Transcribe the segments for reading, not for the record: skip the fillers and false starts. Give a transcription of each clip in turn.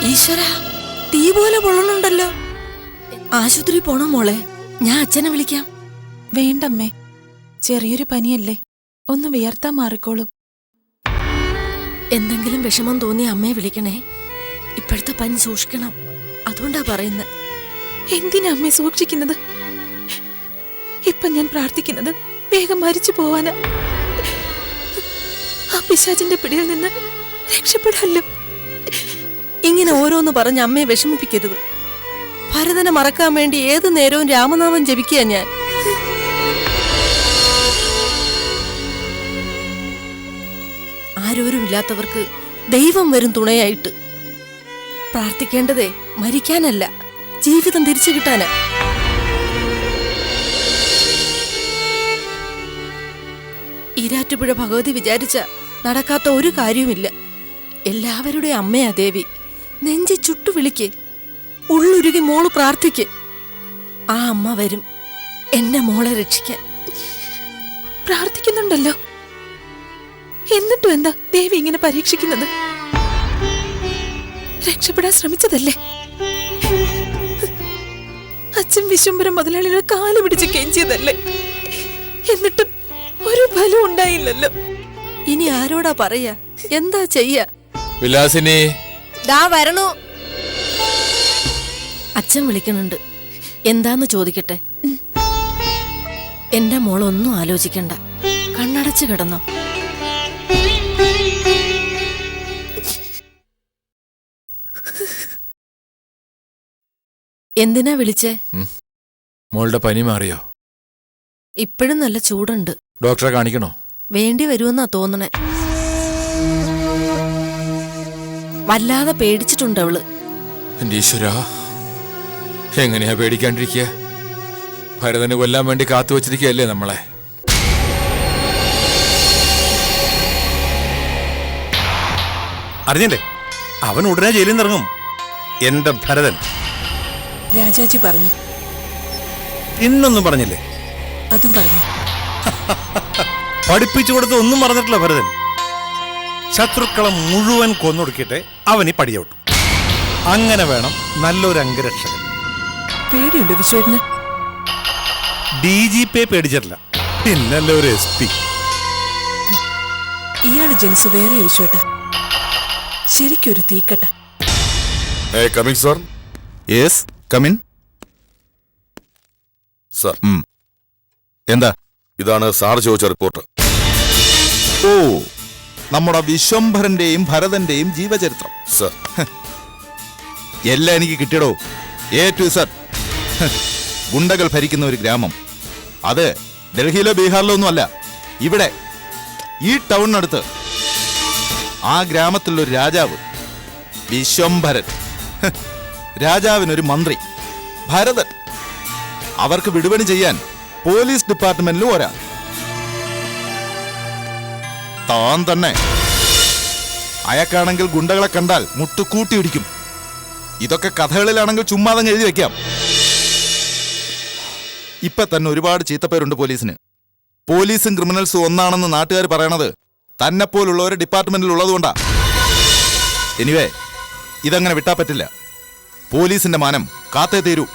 ഈശ്വര, തീ പോലെ പൊള്ളണുണ്ടല്ലോ. ആശുപത്രി പോണോ മോളെ? ഞാൻ അച്ഛനെ വിളിക്കാം. വേണ്ടമ്മേ, ചെറിയൊരു പനിയല്ലേ, ഒന്ന് വിയർത്താ മാറിക്കോളും. എന്തെങ്കിലും വിഷമം തോന്നി അമ്മയെ വിളിക്കണേ. ഇപ്പോഴത്തെ പനി സൂക്ഷിക്കണം, അതുകൊണ്ടാ പറയുന്നത്. എന്തിനാ അമ്മയെ സൂക്ഷിക്കുന്നത്? ഇപ്പൊ ഞാൻ പ്രാർത്ഥിക്കുന്നത് വേഗം മരിച്ചു പോവാനാ. ആ പിശാചിന്റെ പിടിയിൽ നിന്ന് രക്ഷപ്പെടാല്ലോ. ഇങ്ങനെ ഓരോന്ന് പറഞ്ഞ് അമ്മയെ വിഷമിപ്പിക്കരുത്. ഭരതനെ മറക്കാൻ വേണ്ടി ഏതു നേരവും രാമനാമം ജപിക്കുക ഞാൻ. ആരോരുമില്ലാത്തവർക്ക് ദൈവം വരും തുണയായിട്ട്. പ്രാർത്ഥിക്കേണ്ടതേ മരിക്കാനല്ല, ജീവിതം തിരിച്ചു കിട്ടാനാ. ഈരാറ്റുപുഴ ഭഗവതി വിചാരിച്ച നടക്കാത്ത ഒരു കാര്യവുമില്ല. എല്ലാവരുടെ അമ്മയാ ദേവി. നെഞ്ചി ചുട്ടു വിളിക്ക്, ഉള്ളുരുകി മോള് പ്രാർത്ഥിക്ക്. ആ അമ്മ വരും എന്നെ മോളെ രക്ഷിക്കാൻ. പ്രാർത്ഥിക്കുന്നുണ്ടല്ലോ, എന്നിട്ടും എന്താ ദേവി ഇങ്ങനെ പരീക്ഷിക്കുന്നത്? രക്ഷപ്പെടാൻ ശ്രമിച്ചതല്ലേ? അച്ഛൻ വിശ്വംഭരം മുതലാളിയുടെ കാല് പിടിച്ച് കെഞ്ചിയതല്ലേ? എന്നിട്ടും ഒരു ഫലം ഉണ്ടായില്ലല്ലോ. ഇനി ആരോടാ പറയാ? എന്താ ചെയ്യാ? വിലാസിനി ദാ വരണു. അച്ഛൻ വിളിക്കണുണ്ട്, എന്താന്ന് ചോദിക്കട്ടെ? എന്റെ മോളൊന്നും ആലോചിക്കണ്ട, കണ്ണടച്ച് കിടന്നോ. എന്തിനാ വിളിച്ചേ? മോളുടെ പനി മാറിയോ? ഇപ്പോഴും നല്ല ചൂടുണ്ട്. ഡോക്ടറെ കാണിക്കണോ? വേണ്ടി വരുമെന്നാ തോന്നണേ. വല്ലാതെ പേടിച്ചിട്ടുണ്ട് അവള്. എന്റെ ഈശ്വരാ, എങ്ങനെയാ പേടിക്കാണ്ടിരിക്കുക? ഭരതന് കൊല്ലാൻ വേണ്ടി കാത്തു വച്ചിരിക്കുകയല്ലേ നമ്മളെ. അറിഞ്ഞല്ലേ, അവൻ ഉടനെ ജയിലിൽ നിന്നിറങ്ങും. എന്റെ ഭരതൻ. രാജാജി പറഞ്ഞു. ഇന്നൊന്നും പറഞ്ഞില്ലേ? അതും പറഞ്ഞു. പഠിപ്പിച്ചു കൊടുത്ത് ഒന്നും പറഞ്ഞിട്ടില്ല ഭരതൻ. ശത്രുക്കളെ മുഴുവൻ കൊന്നൊടുക്കിയിട്ട് അവന് പടിയോട്ടു. അങ്ങനെ വേണം നല്ലൊരു അംഗരക്ഷകൻ. പേടിയുണ്ട് വിശ്വേട്ടന്? DGP പേടിച്ചിട്ടില്ല, പിന്നല്ല ഒരു SP. ഇയാള് ജനിച്ചു വേറെ വിശ്വേട്ട, ശരിക്കൊരു തീക്കട്ട. Coming sir. Yes, come in sir. എന്താ? ഇതാണ് സാർ ചോദിച്ച റിപ്പോർട്ട്. ഓ, നമ്മുടെ വിശ്വംഭരന്റെയും ഭരതന്റെയും ജീവചരിത്രം. സർ, എല്ലാം എനിക്ക് കിട്ടിയടോ, A to Z. ഗുണ്ടകൾ ഭരിക്കുന്ന ഒരു ഗ്രാമം. അത് ഡൽഹിയിലോ ബീഹാറിലോ ഒന്നുമല്ല, ഇവിടെ ഈ ടൗണിനടുത്ത്. ആ ഗ്രാമത്തിലൊരു രാജാവ്, വിശ്വംഭരൻ. രാജാവിനൊരു മന്ത്രി, ഭരതൻ. അവർക്ക് വിടുപണി ചെയ്യാൻ പോലീസ് ഡിപ്പാർട്ട്മെന്റിലും ഒരാൾ. താൻ തന്നെ. അയാൾക്കാണെങ്കിൽ ഗുണ്ടകളെ കണ്ടാൽ മുട്ടുകൂട്ടിയിടിക്കും. ഇതൊക്കെ കഥകളിലാണെങ്കിൽ ചുമ്മാതങ്ങ് എഴുതി വെക്കാം. ഇപ്പൊ തന്നെ ഒരുപാട് ചീത്തപ്പേരുണ്ട് പോലീസിന്. പോലീസും ക്രിമിനൽസും ഒന്നാണെന്ന് നാട്ടുകാർ പറയണത് തന്നെപ്പോലുള്ളവർ ഡിപ്പാർട്ട്മെന്റിൽ ഉള്ളതുകൊണ്ടാ. എനിവേ, ഇതങ്ങനെ വിട്ടാ പറ്റില്ല. പോലീസിന്റെ മാനം കാത്തേ തീരൂ.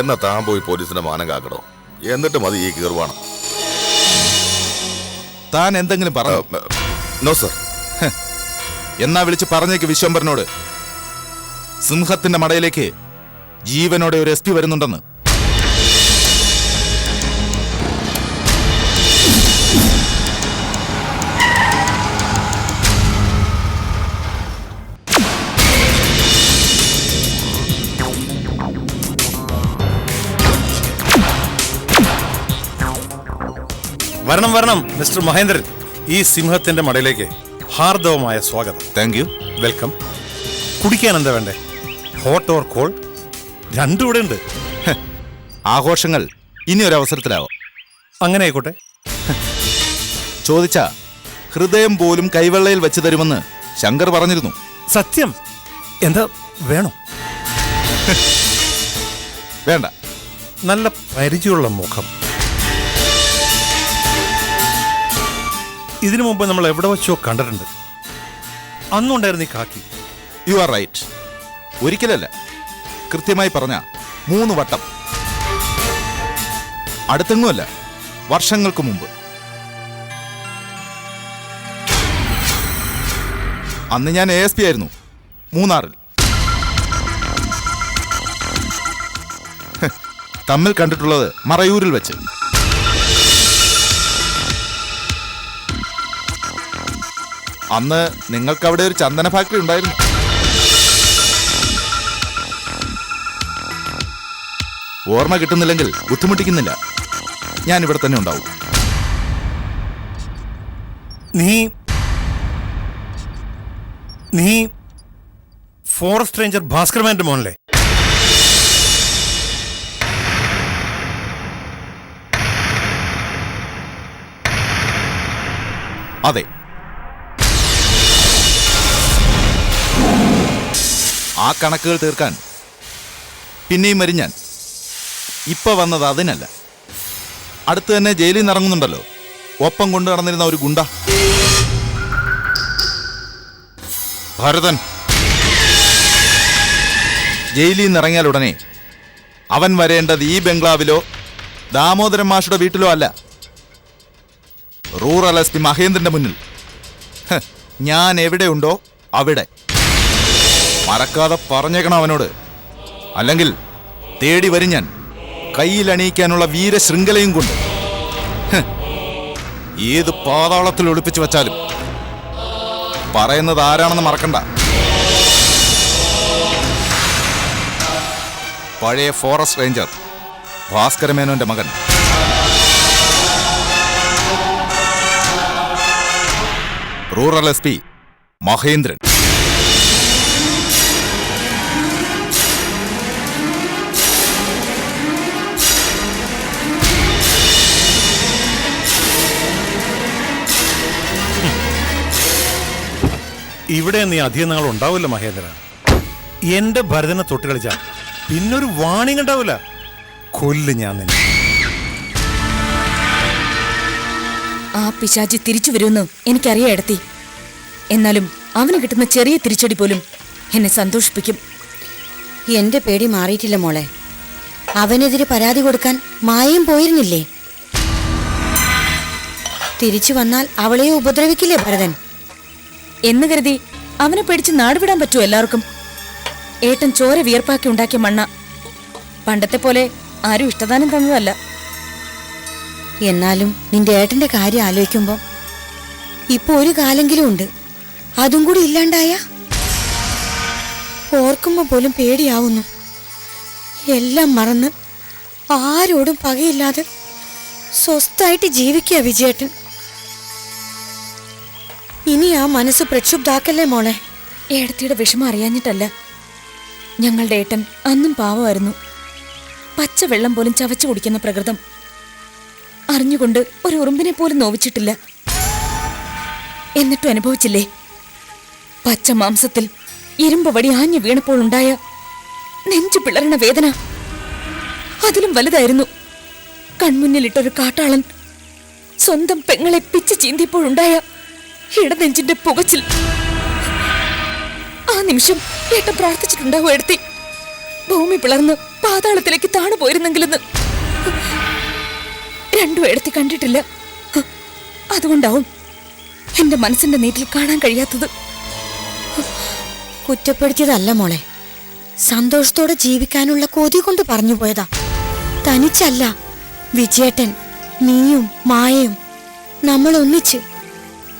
എന്നാ താൻ പോയി പോലീസിന്റെ മാനം കാക്കടോ, എന്നിട്ട് മതി ഈ കീർവാണം. താൻ എന്തെങ്കിലും പറ. No sir. എന്നാ വിളിച്ച് പറഞ്ഞേക്ക് വിശ്വംഭരനോട്, സിംഹത്തിന്റെ മടയിലേക്ക് ജീവനോടെ ഒരു SP വരുന്നുണ്ടെന്ന്. വരണം വരണം മിസ്റ്റർ മഹേന്ദ്രൻ. ഈ സിംഹത്തിന്റെ മടയിലേക്ക് ഹാർദവമായ സ്വാഗതം. Thank you. വെൽക്കം. കുടിക്കാൻ എന്താ വേണ്ടേ? Hot or called? രണ്ടും ഇവിടെ ഉണ്ട്. ആഘോഷങ്ങൾ ഇനി ഒരു അവസരത്തിലാവും. അങ്ങനെ ആയിക്കോട്ടെ. ചോദിച്ചാ ഹൃദയം പോലും കൈവെള്ളയിൽ വെച്ച് തരുമെന്ന് ശങ്കർ പറഞ്ഞിരുന്നു. സത്യം. എന്താ വേണോ? വേണ്ട. നല്ല പരിചയമുള്ള മുഖം. ഇതിനു മുമ്പ് നമ്മൾ എവിടെ വെച്ചോ കണ്ടിട്ടുണ്ട്. അന്നുണ്ടായിരുന്നു ഈ കാക്കി. You are right. ഒരിക്കലല്ല, കൃത്യമായി പറഞ്ഞ 3 വട്ടം. അടുത്തെങ്ങുമല്ല, വർഷങ്ങൾക്ക് മുമ്പ്. അന്ന് ഞാൻ ASP ആയിരുന്നു, മൂന്നാറിൽ. തമ്മിൽ കണ്ടിട്ടുള്ളത് മറയൂരിൽ വെച്ച്. അന്ന് നിങ്ങൾക്ക് അവിടെ ഒരു ചന്ദന ഫാക്ടറി ഉണ്ടായിരുന്നു. ഓർമ്മ കിട്ടുന്നില്ലെങ്കിൽ ബുദ്ധിമുട്ടിക്കുന്നില്ല, ഞാൻ ഇവിടെ തന്നെ ഉണ്ടാവും. നീ ഫോറസ്റ്റ് റേഞ്ചർ ഭാസ്കരമാന്റെ മോനല്ലേ? അതെ. ആ കണക്കുകൾ തീർക്കാൻ പിന്നെയും വരും ഞാൻ. ഇപ്പൊ വന്നത് അതിനല്ല. അടുത്ത് തന്നെ ജയിലിൽ നിന്ന് ഇറങ്ങുന്നുണ്ടല്ലോ ഒപ്പം കൊണ്ടു നടന്നിരുന്ന ഒരു ഗുണ്ട, ഭരതൻ. ജയിലിൽ നിന്ന് ഇറങ്ങിയാൽ ഉടനെ അവൻ വരേണ്ടത് ഈ ബംഗ്ലാവിലോ ദാമോദരൻ മാഷുടെ വീട്ടിലോ അല്ല, റൂറൽ SP മഹേന്ദ്രന്റെ മുന്നിൽ. ഞാൻ എവിടെയുണ്ടോ അവിടെ. മറക്കാതെ പറഞ്ഞേക്കണം അവനോട്. അല്ലെങ്കിൽ തേടി വരും ഞാൻ, കയ്യിലണിയിക്കാനുള്ള വീരശൃംഖലയും കൊണ്ട്. ഏത് പാതാളത്തിൽ ഒളിപ്പിച്ചു വച്ചാലും. പറയുന്നത് ആരാണെന്ന് മറക്കണ്ട. പഴയ ഫോറസ്റ്റ് റേഞ്ചർ ഭാസ്കരമേനോന്റെ മകൻ. Rural SP Mahendran. ഇവിടെ നീ അധികം നാൾ ഉണ്ടാവില്ല മഹേന്ദ്ര. എന്റെ ഭരതനെ തൊട്ട് കളിച്ചാൽ പിന്നൊരു വാണിംഗ് ഉണ്ടാവില്ല. കൊല്ല് ഞാൻ നിന്നെ. ആ പിശാചി തിരിച്ചു വരുമെന്ന് എനിക്കറിയാം എടത്തി. എന്നാലും അവന് കിട്ടുന്ന ചെറിയ തിരിച്ചടി പോലും എന്നെ സന്തോഷിപ്പിക്കും. എന്റെ പേടി മാറിയിട്ടില്ല മോളെ. അവനെതിരെ പരാതി കൊടുക്കാൻ മായയും പോയിരുന്നില്ലേ? തിരിച്ചു വന്നാൽ അവളെ ഉപദ്രവിക്കില്ലേ ഭരതൻ? എന്ന് കരുതി അവനെ പേടിച്ച് നാടുവിടാൻ പറ്റുമോ എല്ലാവർക്കും? ഏട്ടൻ ചോര വിയർപ്പാക്കി ഉണ്ടാക്കിയ മണ്ണ. പണ്ടത്തെ പോലെ ആരും ഇഷ്ടദാനം തന്നതല്ല. എന്നാലും നിന്റെ ഏട്ടന്റെ കാര്യം ആലോചിക്കുമ്പോ ഇപ്പൊ ഒരു കാലെങ്കിലും ഉണ്ട്. അതും കൂടി ഇല്ലാണ്ടായ ഓർക്കുമ്പോ പോലും പേടിയാവുന്നു. എല്ലാം മറന്ന് ആരോടും പകയില്ലാതെ സ്വസ്ഥായിട്ട് ജീവിക്കുക വിജയേട്ടൻ. ഇനി ആ മനസ്സ് പ്രക്ഷുബ്ധാക്കല്ലേ മോളെ. ഏടത്തിയുടെ വിഷമം അറിയാഞ്ഞിട്ടല്ല. ഞങ്ങളുടെ ഏട്ടൻ അന്നും പാവമായിരുന്നു. പച്ചവെള്ളം പോലും ചവച്ചു കുടിക്കുന്ന പ്രകൃതം. അറിഞ്ഞുകൊണ്ട് ഒരു ഉറുമ്പിനെ പോലും നോവിച്ചിട്ടില്ല. എന്നിട്ടും അനുഭവിച്ചില്ലേ പച്ച മാംസത്തിൽ ഇരുമ്പ് വടി ആഞ്ഞു വീണപ്പോൾ ഉണ്ടായ നെഞ്ചു പിളരണ വേദന? അതിലും വലുതായിരുന്നു കൺമുന്നിലിട്ടൊരു കാട്ടാളൻ സ്വന്തം പെങ്ങളെ പിച്ച് ചീന്തിയപ്പോഴുണ്ടായ ഇടനെഞ്ചിന്റെ പുകച്ചിൽ. ആ നിമിഷം ഏട്ടൻ പ്രാർത്ഥിച്ചിട്ടുണ്ടാവും എടുത്തി ഭൂമി പിളർന്ന് പാതാളത്തിലേക്ക് താണു പോയിരുന്നെങ്കിലെന്ന്. രണ്ടും എടുത്തി കണ്ടിട്ടില്ല. അതുകൊണ്ടാവും എന്റെ മനസ്സിന്റെ നീറ്റിൽ കാണാൻ കഴിയാത്തത്. കുറ്റപ്പെടുത്തിയതല്ല മോളെ, സന്തോഷത്തോടെ ജീവിക്കാനുള്ള കൊതി കൊണ്ട് പറഞ്ഞു പോയതാ. തനിച്ചല്ല, വിജയേട്ടൻ, നീയും മായയും നമ്മൾ ഒന്നിച്ച്.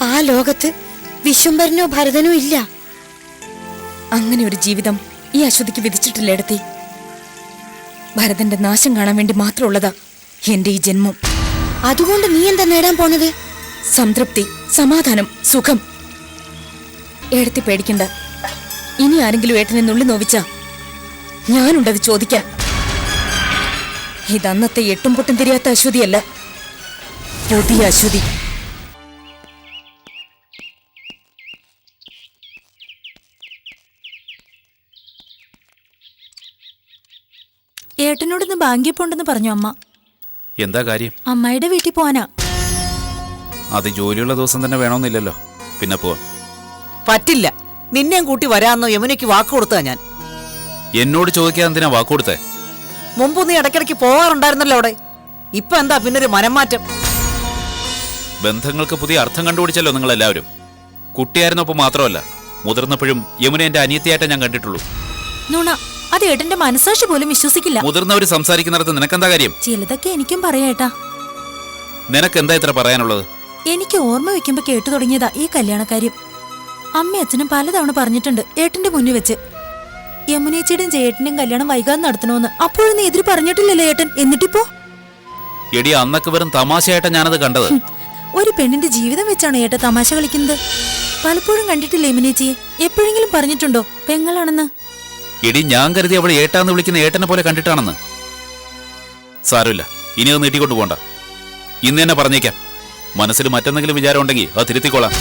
ആ ലോകത്ത് വിശ്വംഭരനോ ഭരതനോ ഇല്ല. അങ്ങനെ ഒരു ജീവിതം ഈ അശ്വതിക്ക് വിധിച്ചിട്ടില്ല എടുത്തി. ഭരതന്റെ നാശം കാണാൻ വേണ്ടി മാത്രമുള്ളതാ എന്റെ ഈ ജന്മം. അതുകൊണ്ട് നീ എന്താ നേടാൻ പോണത്? സംതൃപ്തി, സമാധാനം, സുഖം. എടുത്തി പേടിക്കണ്ട. ഇനി ആരെങ്കിലും ഏട്ടനെ നുള്ളി നോവിച്ചാ ഞാനുണ്ടത് ചോദിക്കാൻ. ഇതന്നത്തെ എട്ടും പൊട്ടും തിരിയാത്ത അശ്വതിയല്ല, പുതിയ അശ്വതി. ഏട്ടനോടൊന്ന് ബാങ്കിൽ പോണ്ടെന്ന് പറഞ്ഞു അമ്മ. എന്താ കാര്യം? അമ്മയുടെ വീട്ടിൽ പോവാനാ. അത് ജോലിയുള്ള ദിവസം തന്നെ വേണമെന്നില്ലല്ലോ, പിന്നെ പോവാം. പറ്റില്ല. നിന്നെയും കൂട്ടി വരാമെന്നോ യമുനയ്ക്ക് വാക്ക് കൊടുത്താ ഞാൻ. എന്നോട് ചോദിക്കാൻ എന്തിനാ വാക്കുകൊടുത്തേ? മുമ്പ് നീ ഇടയ്ക്കിടയ്ക്ക് പോകാറുണ്ടായിരുന്നല്ലോ അവിടെ. ഇപ്പൊ എന്താ പിന്നൊരു മനംമാറ്റം? ബന്ധങ്ങൾക്ക് പുതിയ അർത്ഥം കണ്ടുപിടിച്ചല്ലോ നിങ്ങൾ എല്ലാവരും. കുട്ടിയായിരുന്നപ്പോൾ മാത്രമല്ല, മുതിർന്നപ്പോഴും യമുന എന്റെ അനിയത്തിയായിട്ടേ ഞാൻ കണ്ടിട്ടുള്ളൂ. നുണ, അത് ഏട്ടന്റെ മനസാക്ഷി പോലും വിശ്വസിക്കില്ല. മുതിർന്നവർ സംസാരിക്കുന്നിടത്ത് നിനക്കെന്താ കാര്യം? ചിലതൊക്കെ എനിക്കും പറയാട്ടാ. നിനക്കെന്താ ഇത്ര പറയാനുള്ളത്? എനിക്ക് ഓർമ്മ വെക്കുമ്പോ കേട്ടു തുടങ്ങിയതാ ഈ കല്യാണക്കാര്യം. അമ്മയും അച്ഛനും പലതവണ പറഞ്ഞിട്ടുണ്ട് ഏട്ടന്റെ മുന്നിൽ വെച്ച്. യമുനേച്ചിയുടെയും ചേട്ടന്റെയും കല്യാണം വൈകാതെ നടത്തണമെന്ന്. അപ്പോഴും നീ എതിര് പറഞ്ഞിട്ടില്ലല്ലോ ഏട്ടൻ. എന്നിട്ടിപ്പോ? എടി, അന്നൊക്കെ വെറും തമാശയായിട്ടാ ഞാനത് കണ്ടത്. ഒരു പെണ്ണിന്റെ ജീവിതം വെച്ചാണ് ഏട്ട തമാശ കളിക്കുന്നത്. പലപ്പോഴും കണ്ടിട്ടില്ലേ യമുനേച്ചിയെ? എപ്പോഴെങ്കിലും പറഞ്ഞിട്ടുണ്ടോ പെങ്ങളാണെന്ന്? എടി, ഞാൻ കരുതി അവൾ ഏട്ടാന്ന് വിളിക്കുന്ന ഏട്ടനെ പോലെ കണ്ടിട്ടാണെന്ന്. സാരമില്ല, ഇനി അത് നീട്ടിക്കൊണ്ടു പോണ്ട. ഇന്ന് തന്നെ പറഞ്ഞേക്കാം. മനസ്സിൽ മറ്റെന്തെങ്കിലും വിചാരം ഉണ്ടെങ്കിൽ അത് തിരുത്തിക്കോളാം.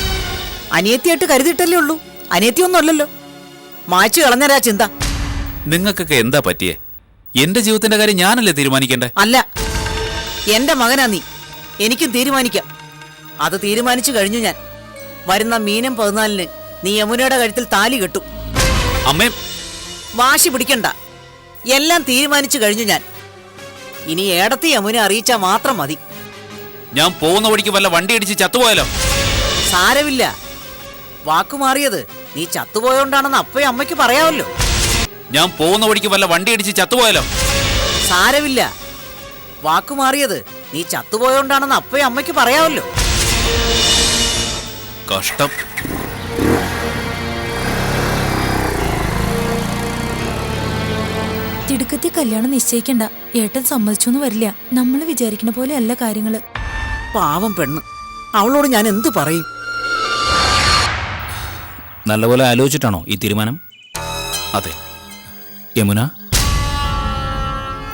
അനിയത്തിയായിട്ട് കരുതിയിട്ടല്ലേ ഉള്ളൂ. അനിയത്തിയൊന്നും അല്ലല്ലോ. മായ്ച്ചു കളഞ്ഞരാ ചിന്ത. നിങ്ങൾക്കൊക്കെ എന്താ പറ്റിയേ? എന്റെ ജീവിതത്തിന്റെ കാര്യം ഞാനല്ലേ തീരുമാനിക്കണ്ടേ? അല്ല, എന്റെ മകനാ നീ. എനിക്കും തീരുമാനിക്കാം. അത് തീരുമാനിച്ചു കഴിഞ്ഞു ഞാൻ. വരുന്ന മീനം 14-ന് നീ യമുനയുടെ കഴുത്തിൽ താലി കെട്ടും. അമ്മേ, വാശി പിടിക്കണ്ട. എല്ലാം തീരുമാനിച്ചു കഴിഞ്ഞു ഞാൻ. ഇനി ഏടത്തി യമുനെ അറിയിച്ചാൽ മാത്രം മതി. ഞാൻ പോകുന്ന വഴിക്ക് വല്ല വണ്ടി അടിച്ച് ചത്തുപോയാലോ? സാരമില്ല. വാക്കുമാറിയത് നീ ചത്തുപോയോണ്ടാണെന്ന് അപ്പയും അമ്മയ്ക്ക് പറയാമല്ലോ. ഞാൻ പോകുന്ന വഴിക്ക് വല്ല വണ്ടി അടിച്ച് ചത്തുപോയാലോ? സാരമില്ല. വാക്കുമാറിയത് നീ ചത്തുപോയോണ്ടാണെന്ന് അപ്പയും അമ്മയ്ക്ക് പറയാമല്ലോ. കഷ്ടം. തിടുക്കത്തെ കല്യാണം നിശ്ചയിക്കണ്ട. ഏട്ടൻ സമ്മതിച്ചൊന്നും വരില്ല. നമ്മൾ വിചാരിക്കുന്ന പോലെ അല്ല കാര്യങ്ങള്. പാവം പെണ്ണ്. അവളോട് ഞാൻ എന്തു പറയും? നല്ലപോലെ ആലോചിച്ചിട്ടാണോ ഈ തീരുമാനം? അതെ. യമുന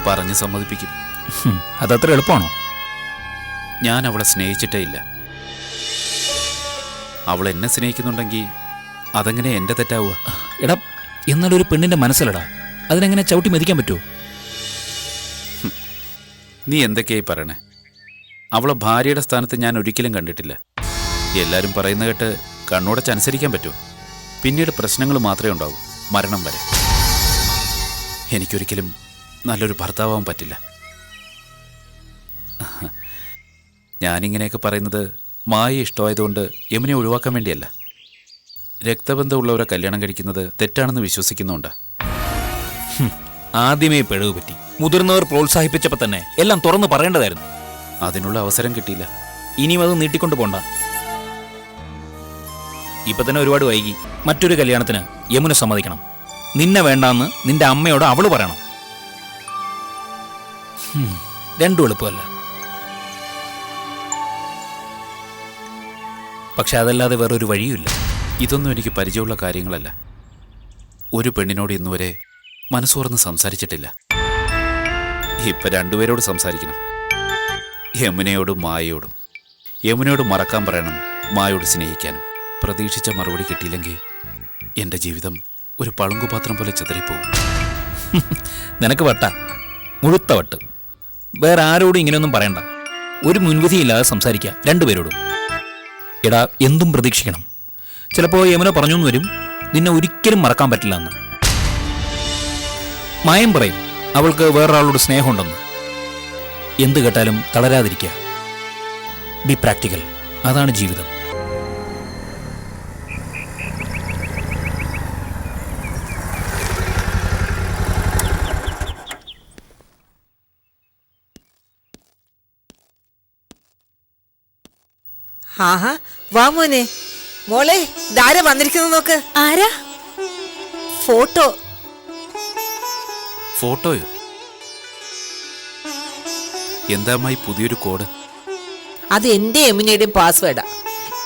പറഞ്ഞ് സമ്മതിപ്പിക്കും. അതത്ര എളുപ്പമാണോ? ഞാൻ അവളെ സ്നേഹിച്ചിട്ടേ ഇല്ല. അവൾ എന്നെ സ്നേഹിക്കുന്നുണ്ടെങ്കിൽ അതെങ്ങനെ എന്റെ തെറ്റാവുക? എടാ, എന്നാലൊരു പെണ്ണിന്റെ മനസ്സിലടാ, അതിനെങ്ങനെ ചവിട്ടി മെതിക്കാൻ പറ്റുമോ? നീ എന്തൊക്കെയായി പറയണേ? അവളെ ഭാര്യയുടെ സ്ഥാനത്ത് ഞാൻ ഒരിക്കലും കണ്ടിട്ടില്ല. എല്ലാവരും പറയുന്ന കേട്ട് കണ്ണുടച്ചനുസരിക്കാൻ പറ്റുമോ? പിന്നീട് പ്രശ്നങ്ങൾ മാത്രമേ ഉണ്ടാവൂ, മരണം വരെ. എനിക്കൊരിക്കലും നല്ലൊരു ഭർത്താവാൻ പറ്റില്ല. ഞാനിങ്ങനെയൊക്കെ പറയുന്നത് മായ ഇഷ്ടമായതുകൊണ്ട് യമുനെ ഒഴിവാക്കാൻ വേണ്ടിയല്ല. രക്തബന്ധമുള്ളവരെ കല്യാണം കഴിക്കുന്നത് തെറ്റാണെന്ന് വിശ്വസിക്കുന്നുണ്ട്. ആദ്യമേ പിഴവ് പറ്റി. മുതിർന്നവർ പ്രോത്സാഹിപ്പിച്ചപ്പോൾ തന്നെ എല്ലാം തുറന്നു പറയേണ്ടതായിരുന്നു. അതിനുള്ള അവസരം കിട്ടിയില്ല. ഇനിയും അത് നീട്ടിക്കൊണ്ടു പോണ്ട. ഇപ്പൊ തന്നെ ഒരുപാട് വൈകി. മറ്റൊരു കല്യാണത്തിന് യമുന സമ്മതിക്കണം. നിന്നെ വേണ്ടാന്ന് നിന്റെ അമ്മയോട് അവള് പറയണം. രണ്ടും എളുപ്പമല്ല. പക്ഷെ അതല്ലാതെ വേറൊരു വഴിയുമില്ല. ഇതൊന്നും എനിക്ക് പരിചയമുള്ള കാര്യങ്ങളല്ല. ഒരു പെണ്ണിനോട് ഇന്നുവരെ മനസ്സുറന്ന് സംസാരിച്ചിട്ടില്ല. ഇപ്പൊ രണ്ടുപേരോട് സംസാരിക്കണം. യമുനയോടും മായയോടും. യമുനയോട് മറക്കാൻ പറയണം, മായോട് സ്നേഹിക്കാനും. പ്രതീക്ഷിച്ച മറുപടി കിട്ടിയില്ലെങ്കിൽ എൻ്റെ ജീവിതം ഒരു പളുങ്കുപാത്രം പോലെ ചെതറിപ്പോവും. നിനക്ക് വട്ട, മുഴുത്ത വട്ട്. വേറെ ആരോടും ഇങ്ങനെയൊന്നും പറയണ്ട. ഒരു മുൻവിധിയില്ലാതെ സംസാരിക്കുക രണ്ടുപേരോടും. എടാ, എന്തും പ്രതീക്ഷിക്കണം. ചിലപ്പോൾ യമുന പറഞ്ഞു വരും, നിന്നെ ഒരിക്കലും മറക്കാൻ പറ്റില്ല എന്ന്. മായം പറയും അവൾക്ക് വേറൊരാളോട് സ്നേഹമുണ്ടെന്ന്. എന്ത് കേട്ടാലും തളരാതിരിക്കുക. B practical. അതാണ് ജീവിതം. ആഹാ, വാ മോനെ. മോളെ, ഇതാരാ വന്നിരിക്കുന്നത് നോക്ക്. ആരാ? ഫോട്ടോ. ഫോട്ടോയോ? എന്താ അമ്മായി പുതിയൊരു കോഡ്? അത് എന്റെ യമുനയുടെയും പാസ്വേഡാ.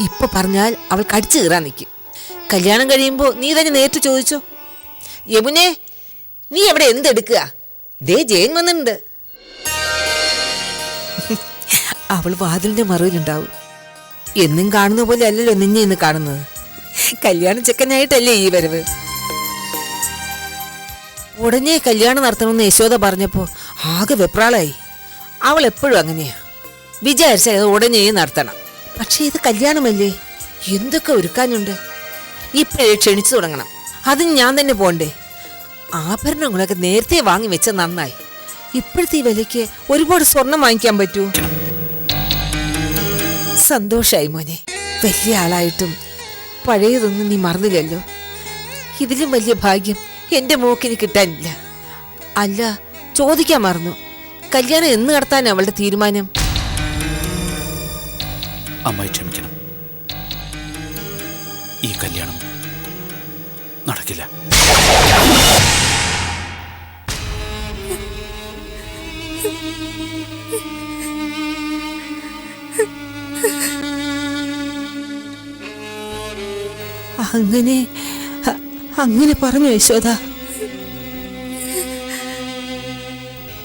ഇപ്പൊ പറഞ്ഞാൽ അവൾ കടിച്ചു കീറാൻ നിൽക്കും. കല്യാണം കഴിയുമ്പോ നീ തന്നെ നേരിട്ട് ചോദിച്ചോ. യമുനെ, നീ എവിടെ എന്തെടുക്കുക? ദേ ജയൻ വന്നിട്ടുണ്ട്. അവൾ വാതിലിന്റെ മറുവിലുണ്ടാവും. എന്നും കാണുന്ന പോലെ അല്ലല്ലോ നിന്നെ ഇന്ന് കാണുന്നത്. കല്യാണ ചെക്കനായിട്ടല്ലേ ഈ വരവ്. ഉടനെ കല്യാണം നടത്തണമെന്ന് യശോദ പറഞ്ഞപ്പോ ആകെ വെപ്രാളായി. അവൾ എപ്പോഴും അങ്ങനെയാ. വിചാരിച്ച ഉടനെ നടത്തണം. പക്ഷെ ഇത് കല്യാണമല്ലേ, എന്തൊക്കെ ഒരുക്കാനുണ്ട്. ഇപ്പോഴേ ക്ഷണിച്ചു തുടങ്ങണം. അതിന് ഞാൻ തന്നെ പോണ്ടേ? ആഭരണങ്ങളൊക്കെ നേരത്തെ വാങ്ങി വെച്ച നന്നായി. ഇപ്പോഴത്തെ ഈ വിലയ്ക്ക് ഒരുപാട് സ്വർണം വാങ്ങിക്കാൻ പറ്റൂ. സന്തോഷായി മോനെ. വലിയ ആളായിട്ടും പഴയതൊന്നും നീ മറന്നില്ലല്ലോ. ഇതിലും വലിയ ഭാഗ്യം എന്റെ മോക്കിന് കിട്ടാനില്ല. അല്ല, ചോദിക്കാൻ മറന്നു, കല്യാണം എന്ന് നടത്താൻ അവളുടെ തീരുമാനം? അമ്മായി ക്ഷമിക്കണം, ഈ കല്യാണം നടക്കില്ല. അങ്ങനെ പറഞ്ഞു യശോദ.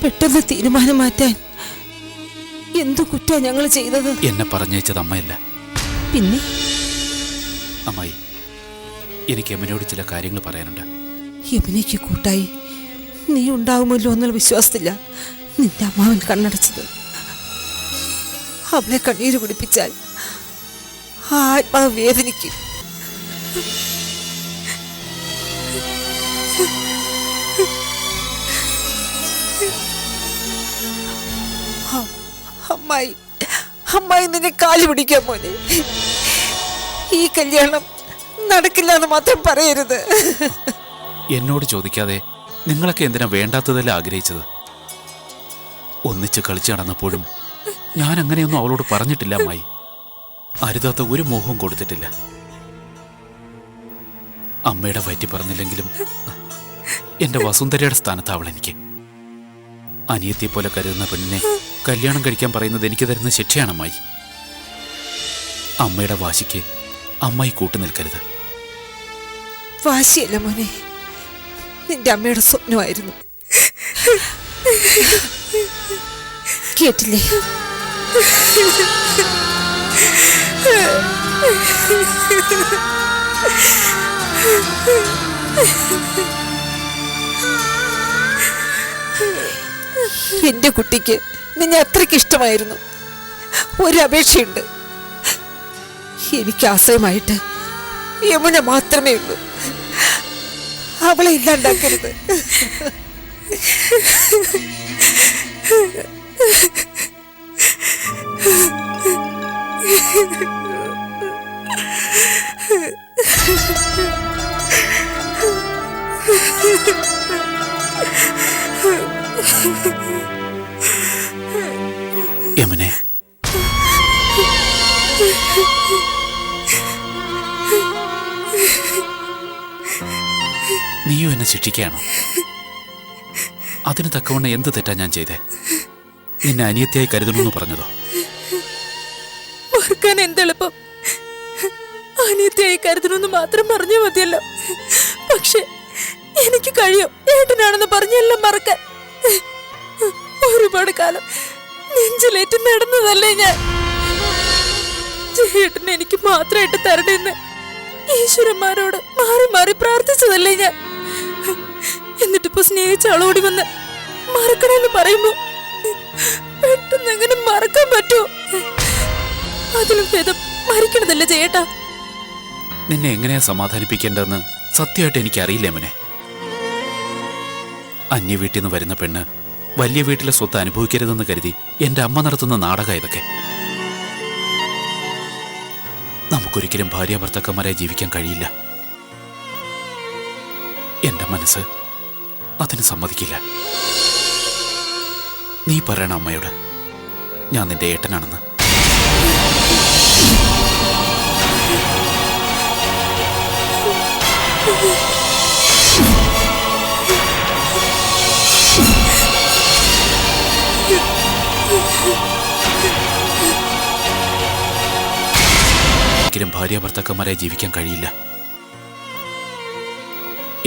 പെട്ടെന്ന് തീരുമാനം മാറ്റാൻ എന്തു കുറ്റാ ഞങ്ങൾ ചെയ്തത്? എന്നെ പറഞ്ഞയച്ചത് അമ്മയല്ല. പിന്നെ അമ്മായി, എനിക്ക് യമുനയോട് ചില കാര്യങ്ങൾ പറയാനുണ്ട്. യമുനയ്ക്ക് കൂട്ടായി നീ ഉണ്ടാവുമല്ലോ എന്നുള്ള വിശ്വാസത്തില്ല നിന്റെ അമ്മാവൻ കണ്ണടച്ചത്. അവളെ കണ്ണീര് കുടിപ്പിച്ചാൽ ആത്മാവ് വേദനിക്കും. അമ്മായി നിന്നെ കാലു പിടിക്കാൻ മോനെ. ഈ കല്യാണം നടക്കില്ല എന്ന് മാത്രം പറയരുത്. എന്നോട് ചോദിക്കാതെ നിങ്ങളൊക്കെ എന്തിനാ വേണ്ടാത്തതല്ല ആഗ്രഹിച്ചത്? ഒന്നിച്ച് കളിച്ചു നടന്നപ്പോഴും ഞാൻ അങ്ങനെയൊന്നും അവളോട് പറഞ്ഞിട്ടില്ല അമ്മായി. അരുതാത്ത ഒരു മോഹവും കൊടുത്തിട്ടില്ല. അമ്മയുടെ വയറ്റി പറഞ്ഞില്ലെങ്കിലും എന്റെ വസുന്ധരയുടെ സ്ഥാനത്ത് അവൾ എനിക്ക്. അനിയത്തിയെ പോലെ കരുതുന്ന പെണ്ണിനെ കല്യാണം കഴിക്കാൻ പറയുന്നത് എനിക്ക് തരുന്ന ശിക്ഷയാണ് അമ്മായി. അമ്മയുടെ വാശിക്ക് അമ്മായി കൂട്ടുനിൽക്കരുത്. വാശിയല്ല മോനെ, നിന്റെ അമ്മയുടെ സ്വപ്നമായിരുന്നു. കേട്ടില്ലേ? എന്റെ കുട്ടിക്ക് നിന്നെ അത്രയ്ക്ക് ഇഷ്ടമായിരുന്നു. ഒരപേക്ഷയുണ്ട്, എനിക്ക് ആശ്രയമായിട്ട് യമുന മാത്രമേ ഉള്ളൂ. അവളെ ഇല്ലാണ്ടാക്കരുത്. യമുനെ, നീയും എന്നെ ശിക്ഷിക്കുകയാണോ? അതിന് തക്കവണ്ണം എന്ത് തെറ്റാ ഞാൻ ചെയ്തേ? നിന്നെ അനിയത്തിയായി കരുതണമെന്ന് പറഞ്ഞതോ? മറക്കാൻ എന്തെളുപ്പം. അനിയത്തിയായി കരുതണമെന്ന് മാത്രം പറഞ്ഞാൽ മതിയല്ലോ. പക്ഷെ എനിക്ക് കഴിയും ഏട്ടനാണെന്ന് പറഞ്ഞെല്ലാം മറക്കാൻ. ഒരുപാട് കാലം നെഞ്ചിലേറ്റ് നടന്നതല്ലേ ഞാൻ. ചേട്ടനെ എനിക്ക് മാത്രമായിട്ട് തരണമെന്ന് ഈശ്വരന്മാരോട് മാറി മാറി പ്രാർത്ഥിച്ചതല്ലേ ഞാൻ. എന്നിട്ടിപ്പോ സ്നേഹിച്ച ആളോടി വന്ന് മറക്കണമെന്ന് പറയുമ്പോ പെട്ടെന്ന് എങ്ങനെ മറക്കാൻ പറ്റുമോ? അതിലും ഭേദം മരിക്കണതല്ലേ ചേട്ടാ. നിന്നെ എങ്ങനെയാ സമാധാനിപ്പിക്കേണ്ടതെന്ന് സത്യമായിട്ട് എനിക്കറിയില്ല യമുനെ. അന്യ വീട്ടിൽ നിന്ന് വരുന്ന പെണ്ണ് വലിയ വീട്ടിലെ സ്വത്ത് അനുഭവിക്കരുതെന്ന് കരുതി എന്റെ അമ്മ നടത്തുന്ന നാടകം ഇതൊക്കെ. നമുക്കൊരിക്കലും ഭാര്യ ഭർത്താക്കന്മാരായി ജീവിക്കാൻ കഴിയില്ല. എന്റെ മനസ്സ് അതിന് സമ്മതിക്കില്ല. നീ പറയണ അമ്മയോട് ഞാൻ നിന്റെ ഏട്ടനാണെന്ന്. ഒരിക്കലും ഭാര്യ ഭർത്താക്കന്മാരായി ജീവിക്കാൻ കഴിയില്ല.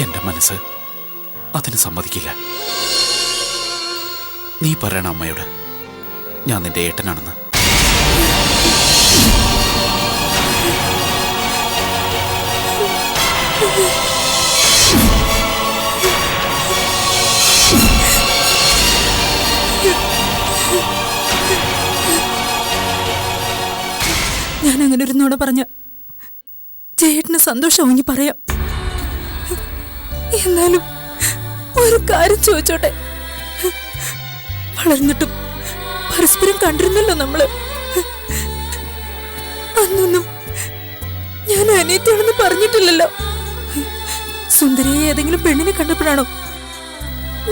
എന്റെ മനസ്സ് അതിന് സമ്മതിക്കില്ല. നീ പറയണ അമ്മയോട് ഞാൻ നിന്റെ ഏട്ടനാണെന്ന്. ഞാൻ അങ്ങനെ ഒരു നുണ പറഞ്ഞ ചേട്ടന് സന്തോഷമെങ്കിൽ പറയാം. എന്നാലും ഒരു കാര്യം ചോദിച്ചോട്ടെ? വളർന്നിട്ടും പരസ്പരം കണ്ടിരുന്നല്ലോ നമ്മള്. അന്നൊന്നും ഞാൻ അനിയത്തിയാണെന്ന് പറഞ്ഞിട്ടില്ലല്ലോ. സുന്ദരിയെ ഏതെങ്കിലും പെണ്ണിനെ കണ്ടപ്പോഴാണോ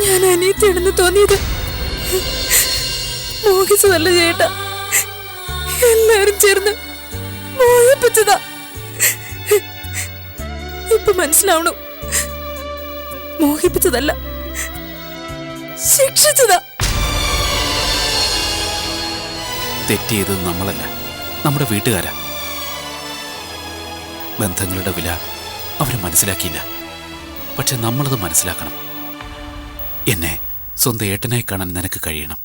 ഞാൻ അനിയത്തിയാണെന്ന് തോന്നിയത്? മോഹിച്ചതല്ല ചേട്ടാ, എല്ലാരും ചേർന്ന് മോഹിപ്പിച്ചതാ. ഇപ്പൊ മനസ്സിലാവണു, മോഹിപ്പിച്ചതല്ല, ശിക്ഷിച്ചതാ. തെറ്റിയത് നമ്മളല്ല, നമ്മുടെ വീട്ടുകാരാ. ബന്ധങ്ങളുടെ വില അവർ മനസ്സിലാക്കിയില്ല. പക്ഷെ നമ്മളത് മനസ്സിലാക്കണം. എന്നെ സ്വന്തം ഏട്ടനായി കാണാൻ നിനക്ക് കഴിയണം.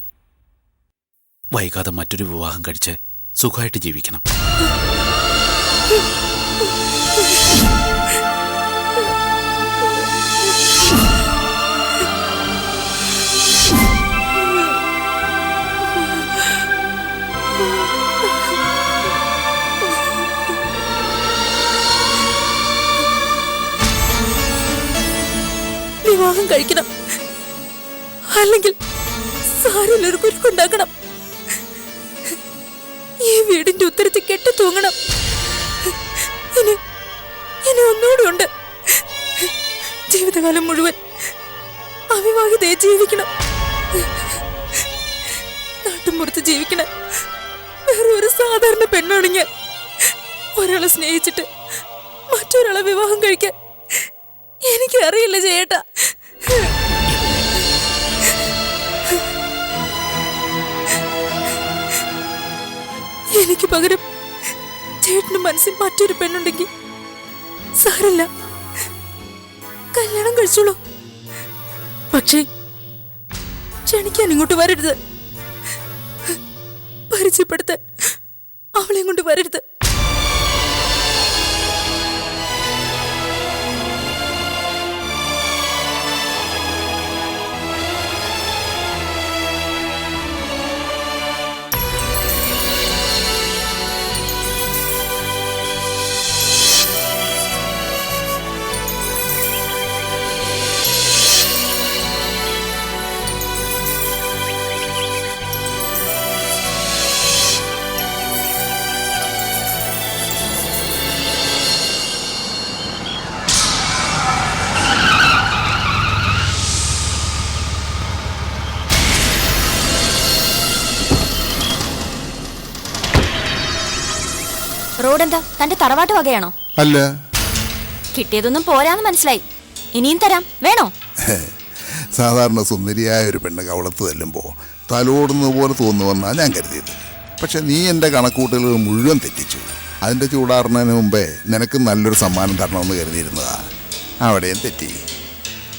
വൈകാതെ മറ്റൊരു വിവാഹം കഴിച്ച് സുഖമായിട്ട് ജീവിക്കണം. വിവാഹം കഴിക്കണം, അല്ലെങ്കിൽ സാരിലൊരു കുരുക്കുണ്ടാക്കണം. ഈ വീടിന്റെ ഉത്തരത്തിൽ കെട്ടി തൂങ്ങണം. ഇനി ഒന്നുകൂടെ ഉണ്ട്. ജീവിതകാലം മുഴുവൻ അവിവാഹിതയെ ജീവിക്കണം. നാട്ടുമ്പുറത്ത് ജീവിക്കണം. വേറെ ഒരു സാധാരണ പെണ്ണാണ് ഞാൻ. ഒരാളെ സ്നേഹിച്ചിട്ട് മറ്റൊരാളെ വിവാഹം കഴിക്കാൻ എനിക്ക് അറിയില്ല ചേട്ടാ. എനിക്ക് പകരം ചേട്ടന് മനസ്സിൽ മറ്റൊരു പെണ്ണുണ്ടെങ്കിൽ സാരല്ല, കല്യാണം കഴിച്ചോളൂ. പക്ഷേ ക്ഷണിക്കാൻ ഇങ്ങോട്ട് വരരുത്, പരിചയപ്പെടുത്താൻ അവളെ കൊണ്ട് വരരുത്. റോഡെന്താ തന്റെ തറവാട്ട് വകയാണോ? അല്ല, കിട്ടിയതൊന്നും പോരാന്ന് മനസ്സിലായി. ഇനിയും തരാം, വേണോ? സാധാരണ സുന്ദരിയായ ഒരു പെണ്ണ് കവളത്ത് തല്ലുമ്പോൾ തലോടുന്നത് പോലെ തോന്നുമെന്നാ ഞാൻ കരുതിയത്. പക്ഷെ നീ എൻ്റെ കണക്കൂട്ടലുകൾ മുഴുവൻ തെറ്റിച്ചു. അതിൻ്റെ ചൂടാറുന്നതിന് മുമ്പേ നിനക്ക് നല്ലൊരു സമ്മാനം തരണമെന്ന് കരുതിയിരുന്നതാ. അവിടെയും തെറ്റി.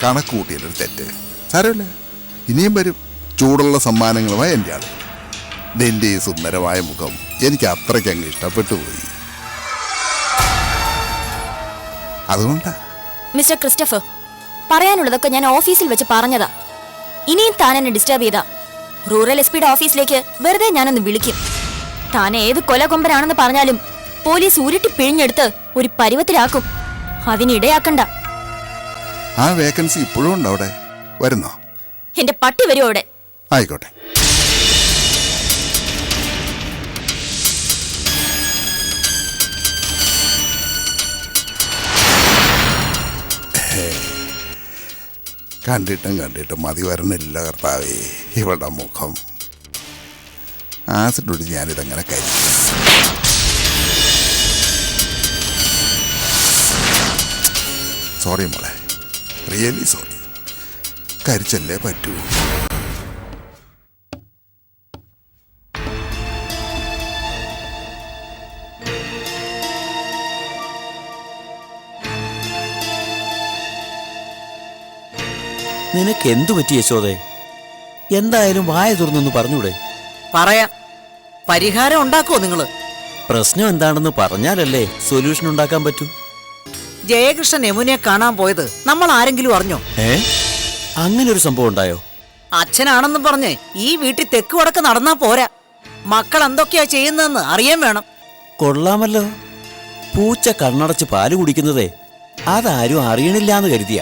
കണക്കൂട്ടിയൊരു തെറ്റ്. സാരമില്ല, ഇനിയും വരും ചൂടുള്ള സമ്മാനങ്ങളുമായി എൻ്റെ ആൾ. നിന്റെ ഈ സുന്ദരമായ മുഖം എനിക്ക് അത്രയ്ക്കങ്ങ് ഇഷ്ടപ്പെട്ടു പോയി. അതുകൊണ്ടാ. മിസ്റ്റർ ക്രിസ്റ്റഫർ, പറയാനുള്ളതൊക്കെ ഞാൻ ഓഫീസിൽ വെച്ച് പറഞ്ഞതാ. ഇനിയും താൻ എന്നെ ഡിസ്റ്റർബ് ചെയ്താ റൂറൽ എസ് പിയുടെ ഓഫീസിലേക്ക് വെറുതെ ഞാനൊന്ന് വിളിക്കും. താൻ ഏത് കൊലകൊമ്പനാണെന്ന് പറഞ്ഞാലും പോലീസ് ഉരുട്ടി പിഴിഞ്ഞെടുത്ത് ഒരു പരുവത്തിലാക്കും. അതിനിടയാക്കണ്ട. ആ വേക്കൻസി ഇപ്പോഴും ഉണ്ടോ അവിടെ? വരുന്നോ? എന്റെ പട്ടി വരും അവിടെ. ആയിക്കോട്ടെ. കണ്ടിട്ടും മതി വരണില്ല കർത്താവേ. ഇവളുടെ മുഖം ആസിഡോട് ഞാനിതങ്ങനെ കഴിക്കും. സോറി മോളെ, റിയലി സോറി. കരിച്ചല്ലേ പറ്റൂ. നിനക്ക് എന്തു പറ്റി യശോദേ? എന്തായാലും വായ തുറന്നൊന്ന് പറഞ്ഞൂടെ? പറയാം. പരിഹാരം ഉണ്ടാക്കുമോ നിങ്ങള്? പ്രശ്നം എന്താണെന്ന് പറഞ്ഞാലല്ലേ സൊല്യൂഷൻ ഉണ്ടാക്കാൻ പറ്റൂ. ജയകൃഷ്ണൻ യമുനെ കാണാൻ പോയത് നമ്മൾ ആരെങ്കിലും അറിഞ്ഞോ? അങ്ങനെ ഒരു സംഭവം ഉണ്ടായോ? അച്ഛനാണെന്ന് പറഞ്ഞ് ഈ വീട്ടിൽ തെക്ക് വടക്ക് നടന്നാ പോരാ. മക്കൾ എന്തൊക്കെയാ ചെയ്യുന്നതെന്ന് അറിയാൻ വേണം. കൊള്ളാമല്ലോ. പൂച്ച കണ്ണടച്ച് പാല് കുടിക്കുന്നതേ അതാരും അറിയണില്ലാന്ന് കരുതിയ.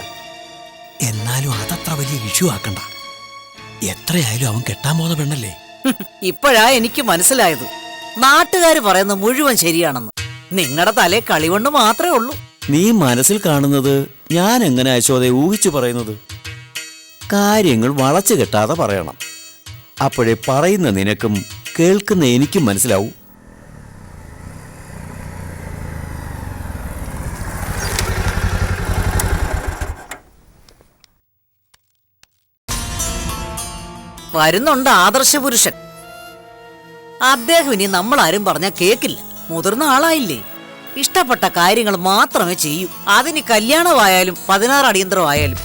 എന്നാലും അതത്ര വലിയ ഇഷ്യൂ ആക്കണ്ട. എത്രയായാലും അവൻ കെട്ടാൻ പോകുന്ന പെണ്ണല്ലേ. ഇപ്പോഴാ എനിക്ക് മനസ്സിലായത് നാട്ടുകാർ പറയുന്നത് മുഴുവൻ ശരിയാണെന്ന്. നിങ്ങളുടെ തലേ കളികൊണ്ട് മാത്രമേ ഉള്ളൂ. നീ മനസ്സിൽ കാണുന്നത് ഞാൻ എങ്ങനെ യശോദയെ ഊഹിച്ചു പറയുന്നത്? കാര്യങ്ങൾ വളച്ചു കെട്ടാതെ പറയണം. അപ്പോഴേ പറയുന്ന നിനക്കും കേൾക്കുന്ന എനിക്കും മനസ്സിലാവൂ. വരുന്നുണ്ട് ആദർശപുരുഷൻ. അദ്ദേഹം ഇനി നമ്മളാരും പറഞ്ഞാൽ കേക്കില്ല. മുതിർന്ന ആളായില്ലേ, ഇഷ്ടപ്പെട്ട കാര്യങ്ങൾ മാത്രമേ ചെയ്യൂ. അതിന് കല്യാണമായാലും 16 അടിയന്തരമായാലും.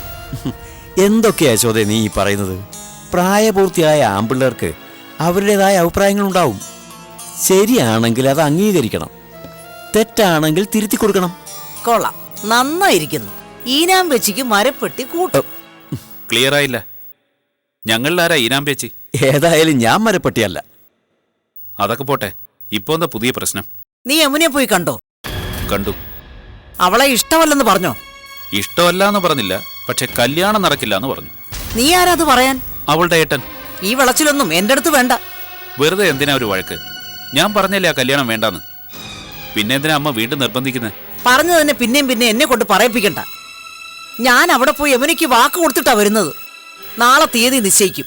എന്തൊക്കെയാ യശോദേ നീ ഈ പറയുന്നത്? പ്രായപൂർത്തിയായ ആമ്പിള്ളേർക്ക് അവരുടേതായ അഭിപ്രായങ്ങളുണ്ടാവും. ശരിയാണെങ്കിൽ അത് അംഗീകരിക്കണം, തെറ്റാണെങ്കിൽ തിരുത്തി കൊടുക്കണം. കൊള്ളാം, നന്നായിരിക്കുന്നു. ഈനാം വെച്ചിക്ക് മരപ്പെട്ടി കൂട്ടും. ക്ലിയർ ആയില്ല. ഞങ്ങളിലാരാ ഈനാമ്പേച്ചി? ഏതായാലും ഞാൻ മരപ്പെട്ടിയല്ല. അതൊക്കെ പോട്ടെ, ഇപ്പൊ എന്താ പുതിയ പ്രശ്നം? നീ യമുനെ പോയി കണ്ടോ? കണ്ടു. അവളെ ഇഷ്ടമല്ലെന്ന് പറഞ്ഞോ? ഇഷ്ടമല്ല എന്ന് പറഞ്ഞില്ല, പക്ഷെ കല്യാണം നടക്കില്ല എന്ന് പറഞ്ഞു. നീ ആരാത് പറയാൻ? അവളുടെ ഏട്ടൻ. ഈ വിളച്ചിലൊന്നും എന്റെ അടുത്ത് വേണ്ട. വെറുതെ എന്തിനാ ഒരു വഴക്ക്? ഞാൻ പറഞ്ഞല്ലേ ആ കല്യാണം വേണ്ടാന്ന്. പിന്നെ എന്തിനാ അമ്മ വീണ്ടും നിർബന്ധിക്കുന്നത്? പറഞ്ഞു തന്നെ പിന്നെയും എന്നെ കൊണ്ട് പറയിപ്പിക്കണ്ട. ഞാൻ അവിടെ പോയി യമുനയ്ക്ക് വാക്ക് കൊടുത്തിട്ടാ വരുന്നത്. നാളെ തീയതി നിശ്ചയിക്കും,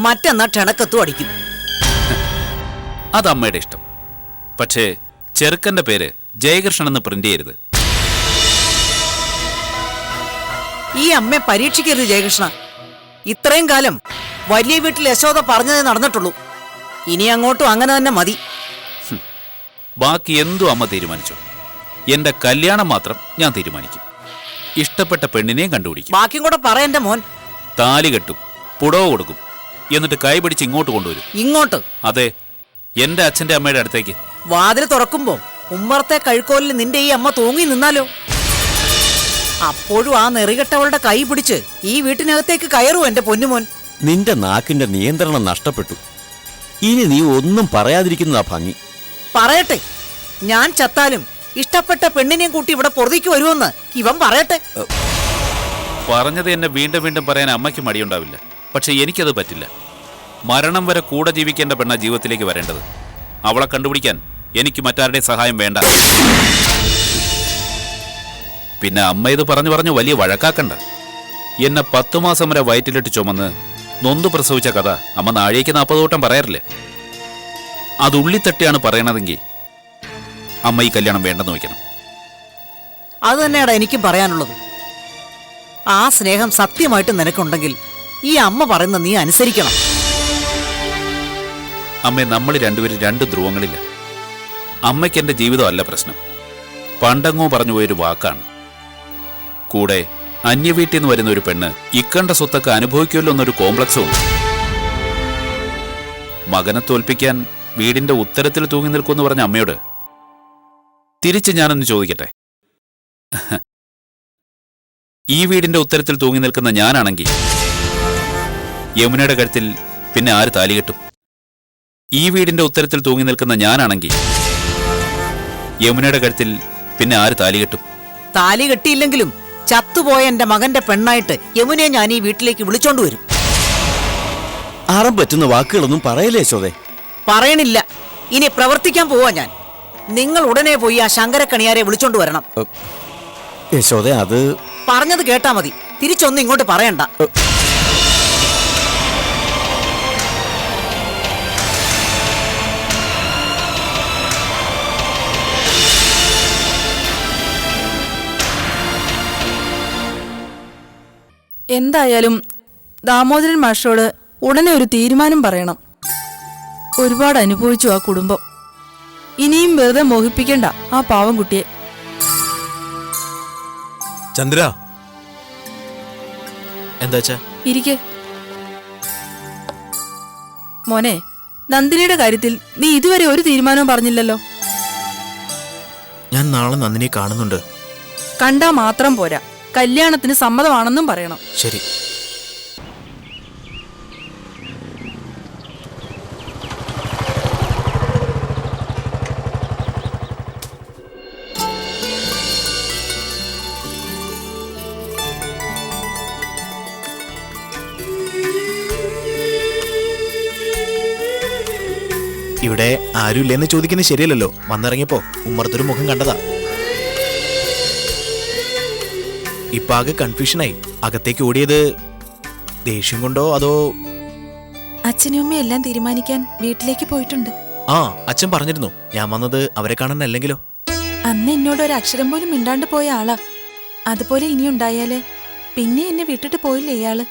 മറ്റന്നാ ക്ഷണക്കത്തും അടിക്കും. അത് അമ്മയുടെ ഇഷ്ടം. പക്ഷേ ചെറുക്കന്റെ പേര് ജയകൃഷ്ണൻ എന്ന് പ്രിന്റ് ചെയ്യരുത്. ഈ അമ്മയെ പരീക്ഷിക്കരുത് ജയകൃഷ്ണ. ഇത്രയും കാലം വലിയ വീട്ടിൽ യശോദ പറഞ്ഞതേ നടന്നിട്ടുള്ളൂ. ഇനി അങ്ങോട്ടും അങ്ങനെ തന്നെ മതി. ബാക്കി എന്തും അമ്മ തീരുമാനിച്ചു. എന്റെ കല്യാണം മാത്രം ഞാൻ തീരുമാനിക്കും. ഇഷ്ടപ്പെട്ട പെണ്ണിനെയും കണ്ടുപിടിക്കും. ബാക്കിയും കൂടെ പറയന്റെ മോൻ. താലി കെട്ടും, പുടവ കൊടുക്കും, എന്നിട്ട് കൈ പിടിച്ച് ഇങ്ങോട്ട് കൊണ്ടുവരും. ഇങ്ങോട്ട്? അതെ, എന്റെ അച്ഛന്റെ അമ്മയുടെ അടുത്തേക്ക്. വാതിൽ തുറക്കുമ്പോ ഉമ്മറത്തെ കഴുക്കോലിൽ നിന്റെ ഈ അമ്മ തൂങ്ങി നിന്നാലോ? അപ്പോഴും ആ നെറികെട്ടവളുടെ കൈ പിടിച്ച് ഈ വീട്ടിനകത്തേക്ക് കയറുമോ എന്റെ പൊന്നുമോൻ? നിന്റെ നാക്കിന്റെ നിയന്ത്രണം നഷ്ടപ്പെട്ടു. ഇനി നീ ഒന്നും പറയാതിരിക്കുന്നതാ ഭംഗി. പറയട്ടെ, ഞാൻ ചത്താലും ഇഷ്ടപ്പെട്ട പെണ്ണിനെയും കൂട്ടി ഇവിടെ പുറത്തേക്ക് വരുമെന്ന് ഇവൻ പറയട്ടെ. പറഞ്ഞത് എന്നെ വീണ്ടും വീണ്ടും പറയാൻ അമ്മയ്ക്ക് മടിയുണ്ടാവില്ല. പക്ഷെ എനിക്കത് പറ്റില്ല. മരണം വരെ കൂടെ ജീവിക്കേണ്ട പെണ്ണ ജീവിതത്തിലേക്ക് വരേണ്ടത്. അവളെ കണ്ടുപിടിക്കാൻ എനിക്ക് മറ്റാരുടെയും സഹായം വേണ്ട. പിന്നെ അമ്മ ഇത് പറഞ്ഞു വലിയ വഴക്കാക്കണ്ട. എന്നെ 10 മാസം വരെ വയറ്റിലിട്ട് ചുമന്ന് നൊന്തു പ്രസവിച്ച കഥ അമ്മ നാഴേക്ക് 40 വട്ടം പറയാറില്ലേ? അത് ഉള്ളിത്തട്ടിയാണ് പറയണതെങ്കിൽ അമ്മ ഈ കല്യാണം വേണ്ടെന്ന് വയ്ക്കണം. അത് തന്നെയാണ് എനിക്കും പറയാനുള്ളത്. ആ സ്നേഹം സത്യമായിട്ട് നിനക്കുണ്ടെങ്കിൽ ഈ അമ്മ പറയുന്ന നീ അനുസരിക്കണം. അമ്മേ, നമ്മൾ രണ്ടുപേരും 2 ധ്രുവങ്ങളില്ല. അമ്മയ്ക്ക് എൻ്റെ ജീവിതമല്ല പ്രശ്നം, പണ്ടങ്ങോ പറഞ്ഞു പോയൊരു വാക്കാണ്. കൂടെ അന്യവീട്ടിൽ നിന്ന് വരുന്ന ഒരു പെണ്ണ് ഇക്കണ്ട സ്വത്തൊക്കെ അനുഭവിക്കുമല്ലോ എന്നൊരു കോംപ്ലക്സും ഉണ്ട്. മകനെ തോൽപ്പിക്കാൻ വീടിന്റെ ഉത്തരത്തിൽ തൂങ്ങി നിൽക്കുമെന്ന് പറഞ്ഞ അമ്മയോട് തിരിച്ച് ഞാനൊന്ന് ചോദിക്കട്ടെ. ഈ വീടിന്റെ ഉത്തരത്തിൽ തൂങ്ങി നിൽക്കുന്ന ഞാനാണെങ്കിൽ യമുനയുടെ കഴുത്തിൽ പിന്നെ ആര് താലി കെട്ടും? ഈ വീടിന്റെ ഉത്തരത്തിൽ തൂങ്ങി നിൽക്കുന്ന ഞാനാണെങ്കിൽ യമുനയുടെ കഴുത്തിൽ പിന്നെ ആര് താലി കെട്ടും? താലി കെട്ടിയില്ലെങ്കിലും ചത്തുപോയ എന്റെ മകന്റെ പെണ്ണായിട്ട് യമുനയെ ഞാൻ ഈ വീട്ടിലേക്ക് വിളിച്ചോണ്ട് വരും. അറം പറ്റുന്ന വാക്കുകളൊന്നും പറയല്ലേ യശോദേ? പറയണില്ല, ഇനി പ്രവർത്തിക്കാൻ പോവാ ഞാൻ. നിങ്ങൾ ഉടനെ പോയി ആ ശങ്കരക്കണിയാരെ വിളിച്ചോണ്ട് വരണം. യശോദേ, അത് പറഞ്ഞത് കേട്ടാ മതി, തിരിച്ചൊന്നും ഇങ്ങോട്ട് പറയണ്ട. എന്തായാലും ദാമോദരൻ മാഷോട് ഉടനെ ഒരു തീരുമാനം പറയണം. ഒരുപാട് അനുഭവിച്ചു ആ കുടുംബം. ഇനിയും വെറുതെ മോഹിപ്പിക്കണ്ട ആ പാവം കുട്ടിയെ. ചന്ദ്ര, എന്താ ഇരിക്കെ മോനെ. നന്ദിനിയുടെ കാര്യത്തിൽ നീ ഇതുവരെ ഒരു തീരുമാനവും പറഞ്ഞില്ലല്ലോ. ഞാൻ നാളെ നന്ദിനിയെ കാണുന്നുണ്ട്. കണ്ടാ മാത്രം പോരാ, കല്യാണത്തിന് സമ്മതമാണെന്നും പറയണം. ശരി. ഇവിടെ ആരും ഇല്ലെന്ന് ചോദിക്കുന്നത് ശരിയല്ലല്ലോ. വന്നിറങ്ങിയപ്പോ ഉമ്മർത്തൊരു മുഖം കണ്ടതാ. ഇപ്പൊ ആകെ കൺഫ്യൂഷനായി. അകത്തേക്ക് ഓടിയത് ദേഷ്യം കൊണ്ടോ അതോ? അച്ഛനും അമ്മയും എല്ലാം തീരുമാനിക്കാൻ വീട്ടിലേക്ക് പോയിട്ടുണ്ട്. ആ, അച്ഛൻ പറഞ്ഞിരുന്നു ഞാൻ വന്നത് അവരെ കാണാനല്ലെങ്കിലോ. അന്ന് എന്നോട് ഒരു അക്ഷരം പോലും മിണ്ടാണ്ട് പോയ ആളാ. അതുപോലെ ഇനി ഉണ്ടായാല് പിന്നെ എന്നെ വിട്ടിട്ട് പോയില്ലേ ഇയാള്.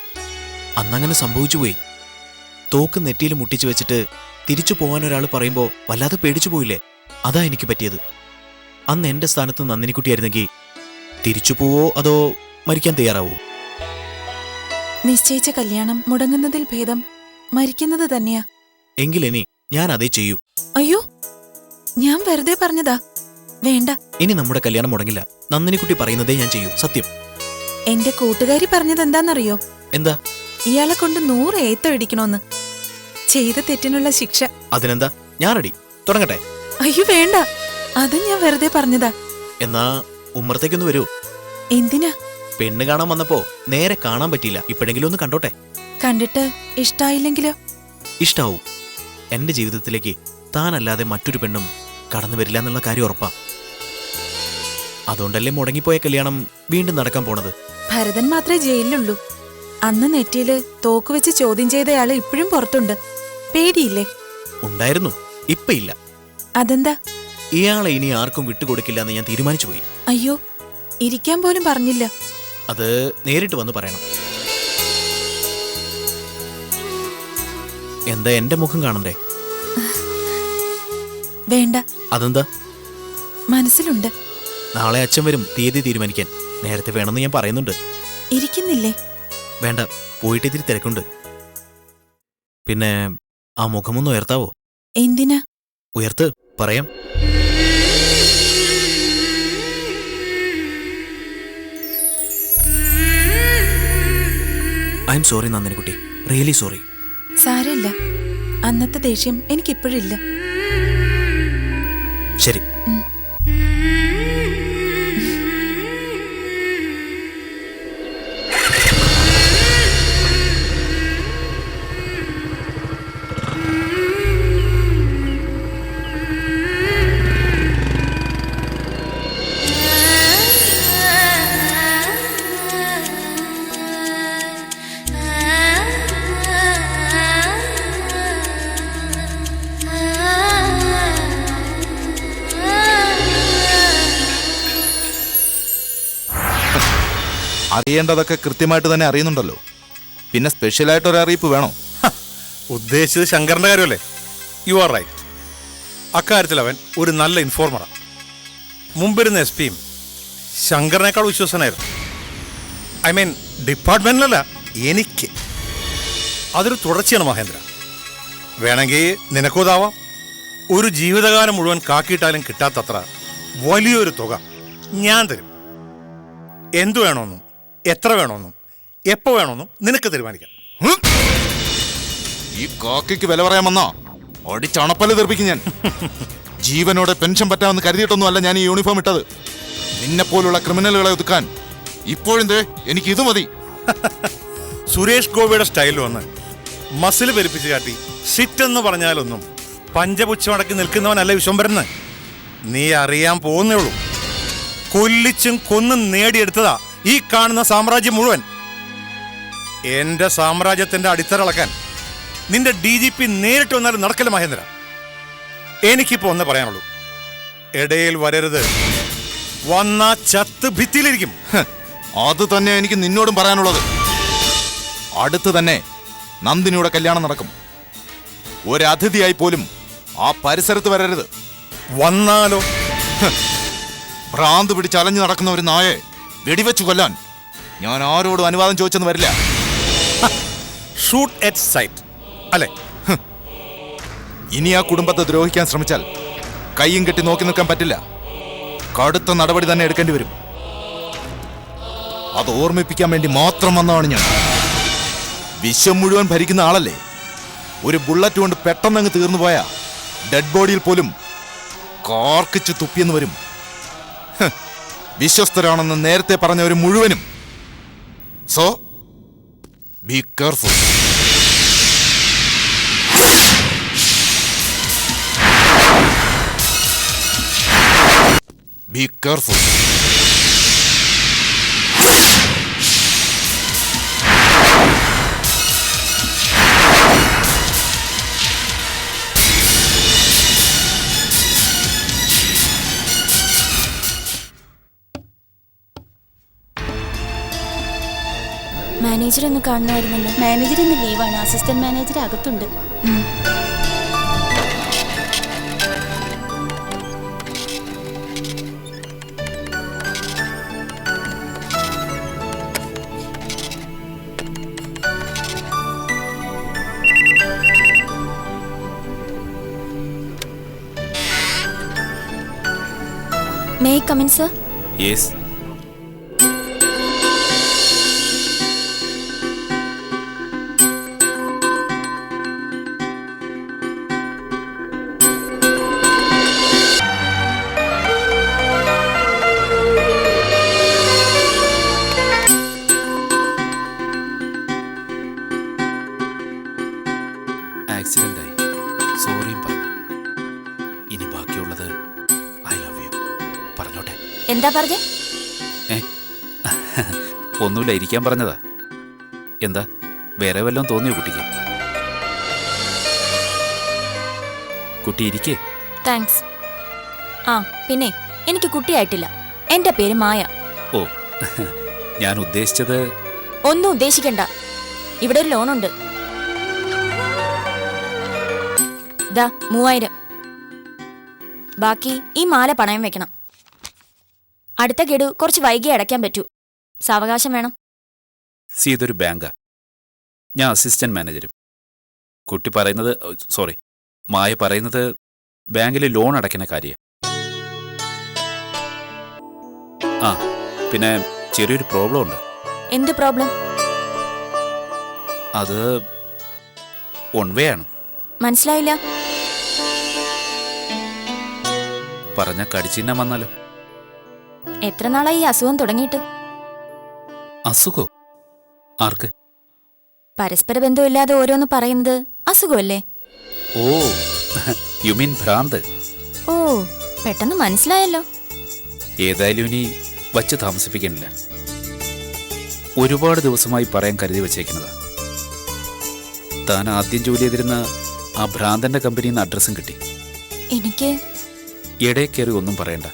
അന്നങ്ങനെ സംഭവിച്ചു പോയി. തോക്ക് നെറ്റിയിൽ മുട്ടിച്ചു വെച്ചിട്ട് തിരിച്ചു പോകാൻ ഒരാൾ പറയുമ്പോ വല്ലാതെ പേടിച്ചു പോയില്ലേ? അതാ എനിക്ക് പറ്റിയത്. അന്ന് എന്റെ സ്ഥാനത്ത് നന്ദിനിക്കുട്ടിയായിരുന്നെങ്കിൽ തിരിച്ചു പോവോ അതോ മരിക്കാൻ തയ്യാറാവോ? നിശ്ചയിച്ച കല്യാണം മുടങ്ങുന്നതിൽ ഭേദം മരിക്കുന്നത് തന്നെയാ. എങ്കിലിനി ഞാൻ അതേ ചെയ്യൂ. അയ്യോ, ഞാൻ വെറുതെ പറഞ്ഞതാ. വേണ്ട, ഇനി നമ്മുടെ കല്യാണം മുടങ്ങില്ല. നന്ദിനിക്കുട്ടി പറയുന്നതേ ഞാൻ ചെയ്യൂ, സത്യം. എന്റെ കൂട്ടുകാരി പറഞ്ഞത് എന്താന്നറിയോ? എന്താ? ഇയാളെ കൊണ്ട് 100 ഏത്തം ഇടിക്കണോന്ന്. ചെയ്ത തെറ്റിനുള്ള ശിക്ഷ. അതിനെന്താ, ഞാൻ റെഡി. തുടങ്ങട്ടെ? അയ്യോ വേണ്ട, അതും ഞാൻ വെറുതെ പറഞ്ഞതാ. എന്നാ ഉമ്മറത്തേക്കൊന്ന് വരൂ. എന്തിനാ? പെണ്ണ് കാണാൻ വന്നപ്പോ നേരെ കാണാൻ പറ്റിയില്ല. ഇപ്പോഴെങ്കിലും ഒന്ന് കണ്ടോട്ടെ. കണ്ടിട്ട് ഇഷ്ടായില്ലെങ്കിലോ? ഇഷ്ടാവും. എന്റെ ജീവിതത്തിലേക്ക് താനല്ലാതെ മറ്റൊരു പെണ്ണും കടന്നു വരില്ല എന്നുള്ള കാര്യം ഉറപ്പാ. അതുകൊണ്ടല്ലേ മുടങ്ങിപ്പോയ കല്യാണം വീണ്ടും നടക്കാൻ പോണത്. ഭരതൻ മാത്രമേ ജയിലിലുള്ളൂ. അന്ന് നെറ്റിയില് തോക്ക് വെച്ച് ചോദ്യം ചെയ്തയാള് ഇപ്പോഴും പുറത്തുണ്ട്. പേടിയില്ലേ? ഉണ്ടായിരുന്നു, ഇപ്പൊ ഇല്ല. അതെന്താ? ഇയാളെ ഇനി ആർക്കും വിട്ടുകൊടുക്കില്ല എന്ന് ഞാൻ തീരുമാനിച്ചു പോയി. അയ്യോ, ഇരിക്കാൻ പോലും പറഞ്ഞില്ല. അത് നേരിട്ട് വന്ന് പറയണം. എന്താ എന്റെ മുഖം കാണണ്ടേ? വേണ്ട. അതെന്താ? മനസ്സിലുണ്ട്. നാളെ അച്ഛൻ വരും തീയതി തീരുമാനിക്കാൻ. നേരത്തെ വേണമെന്ന് ഞാൻ പറയുന്നുണ്ട്. ഇരിക്കുന്നില്ലേ? വേണ്ട, പോയിട്ട് ഇത്തിരി തിരക്കുണ്ട്. പിന്നെ ആ മുഖമൊന്ന് ഉയർത്താവോ? എന്തിനാ? ഉയർത്ത്, പറയാം. ഐ എം സോറി നന്ദിനിക്കുട്ടി, റിയലി സോറി. സാരമില്ല, അന്നത്തെ ദേഷ്യം എനിക്കിപ്പോഴില്ല. ശരി. അറിയേണ്ടതൊക്കെ കൃത്യമായിട്ട് തന്നെ അറിയുന്നുണ്ടല്ലോ. പിന്നെ സ്പെഷ്യലായിട്ട് ഒരു അറിയിപ്പ് വേണോ? ഉദ്ദേശിച്ചത് ശങ്കറിന്റെ കാര്യമല്ലേ? You are right. അക്കാര്യത്തിൽ അവൻ ഒരു നല്ല ഇൻഫോർമറാണ്. മുമ്പിരുന്ന എസ് പിയും ശങ്കറിനേക്കാൾ വിശ്വസനായിരുന്നു. ഐ മീൻ ഡിപ്പാർട്ട്മെന്റിലല്ല, എനിക്ക്. അതൊരു തുടർച്ചയാണ് മഹേന്ദ്ര. വേണമെങ്കിൽ നിനക്കുതാവാം. ഒരു ജീവിതകാലം മുഴുവൻ കാക്കിയിട്ടാലും കിട്ടാത്തത്ര വലിയൊരു തുക ഞാൻ തരും. എന്തു വേണമെന്നും എത്ര വേണമെന്നും എപ്പോ വേണമെന്നും നിനക്ക് തീരുമാനിക്കാം. ഈ കാക്കയ്ക്ക് വില പറയാമെന്നോ? ഒടിച്ചണപ്പല് തെറിപ്പിക്കും ഞാൻ. ജീവനോടെ പെൻഷൻ പറ്റാമെന്ന് കരുതിയിട്ടൊന്നും അല്ല ഞാൻ ഈ യൂണിഫോം ഇട്ടത്. നിന്നെപ്പോലുള്ള ക്രിമിനലുകളെ ഒതുക്കാൻ ഇപ്പോഴെന്തേ എനിക്ക് ഇത് മതി. സുരേഷ് ഗോപിയുടെ സ്റ്റൈലിൽ വന്ന് മസിൽ പെരുപ്പിച്ച് കാട്ടി സിറ്റ് എന്ന് പറഞ്ഞാലൊന്നും പഞ്ചപുച്ഛം അടക്കി നിൽക്കുന്നവനല്ല വിശ്വംഭരന്. നീ അറിയാൻ പോകുന്നേ ഉള്ളൂ. കൊല്ലിച്ചും കൊന്നും നേടിയെടുത്തതാ ഈ കാണുന്ന സാമ്രാജ്യം മുഴുവൻ. എന്റെ സാമ്രാജ്യത്തിന്റെ അടിത്തറളക്കാൻ നിന്റെ DGP നേരിട്ട് വന്നാലും നടക്കില്ല മഹേന്ദ്ര. എനിക്കിപ്പോ ഒന്നേ പറയാനുള്ളൂ, ഇടയിൽ വരരുത്. വന്ന ചത്ത് ഭിത്തിയിലിരിക്കും. അത് തന്നെ എനിക്ക് നിന്നോടും പറയാനുള്ളത്. അടുത്ത് തന്നെ നന്ദിനിയുടെ കല്യാണം നടക്കും. ഒരതിഥിയായി പോലും ആ പരിസരത്ത് വരരുത്. വന്നാലോ? ഭ്രാന്ത് പിടിച്ച് അലഞ്ഞു നടക്കുന്ന ഒരു നായെ വെടിവെച്ചു കൊല്ലാൻ ഞാൻ ആരോടും അനുവാദം ചോദിച്ചെന്ന് വരില്ല. ഷൂട്ട് അറ്റ് സൈറ്റ് അല്ലേ? ഇനി ആ കുടുംബത്തെ ദ്രോഹിക്കാൻ ശ്രമിച്ചാൽ കയ്യും കെട്ടി നോക്കി നിൽക്കാൻ പറ്റില്ല. കടുത്ത നടപടി തന്നെ എടുക്കേണ്ടി വരും. അത് ഓർമ്മിപ്പിക്കാൻ വേണ്ടി മാത്രം വന്നതാണ് ഞാൻ. വിശ്വം മുഴുവൻ ഭരിക്കുന്ന ആളല്ലേ. ഒരു ബുള്ളറ്റ് കൊണ്ട് പെട്ടെന്നങ്ങ് തീർന്നു പോയാ ഡെഡ് ബോഡിയിൽ പോലും കാർക്കിച്ച് തുപ്പിയെന്ന് വരും. വിശ്വസ്തരാണെന്ന് നേരത്തെ പറഞ്ഞവർ മുഴുവനും. So be careful. Be careful. Manager ഒന്ന് കാണണമായിരുന്നല്ലോ. മാനേജർ ഇന്ന് ലീവാണ്. അസിസ്റ്റന്റ് മാനേജർ അകത്തുണ്ട്. May I come in sir? Yes. ആക്സിഡന്റായി, സോറിയും പറഞ്ഞു. ഇനി ബാക്കിയുള്ളത് ഐ ലവ് യു പറഞ്ഞോട്ടെ. എന്താ പറഞ്ഞേ? ഒന്നുമില്ല, ഇരിക്കാൻ പറഞ്ഞതാ. എന്താ വേറെ വല്ലതും തോന്നിയോ കുട്ടിക്ക്? കുട്ടി ഇരിക്കേ. താങ്ക്സ്. ആ പിന്നെ എനിക്ക് കുട്ടിയായിട്ടില്ല. എന്റെ പേര് മായ. ഓ, ഞാൻ ഉദ്ദേശിച്ചത്. ഒന്നും ഉദ്ദേശിക്കണ്ട. ഇവിടെ ഒരു ലോണുണ്ട്. ദാ 3000. ബാക്കി ഈ മാല പണയം വെക്കണം. അടുത്ത ഗഡു കുറച്ച് വൈകി അടയ്ക്കാൻ പറ്റൂ. സാവകാശം വേണം. ഇതൊരു ബാങ്കാ. ഞാൻ അസിസ്റ്റന്റ് മാനേജരും. കുട്ടി പറയുന്നത്, സോറി, മായ പറയുന്നത് ബാങ്കിൽ ലോൺ അടയ്ക്കുന്ന കാര്യം. ആ പിന്നെ ചെറിയൊരു പ്രോബ്ലം ഉണ്ട്. എന്ത് പ്രോബ്ലം? അത് വൺ വേ ആണ്. മനസ്സിലായില്ല. പറഞ്ഞ കടിച്ചിന്നം വന്നാലോ? എത്ര നാളായി ഈ അസുഖം തുടങ്ങിയിട്ട്? അസുഖോ? ആർക്ക്? പരസ്പര ബന്ധമില്ലാതെ ഓരോന്ന് പറയുന്നത് അസുഖമല്ലേ? ഓ, യു മീൻ ഭ്രാന്ത്. ഓ, പെട്ടെന്ന് മനസ്സിലായല്ലോ. ഏതായാലും ഇനി വച്ച് താമസിപ്പിക്കണില്ല. ഒരുപാട് ദിവസമായി പറയാൻ കരുതി വച്ചേക്കുന്നതാ. താൻ ആദ്യം ജോലി ചെയ്തിരുന്ന ആ ഭ്രാന്തന്റെ കമ്പനിയിൽ നിന്ന് അഡ്രസ്സും കിട്ടി. എനിക്ക് ഇടയിൽ കയറി ഒന്നും പറയണ്ട.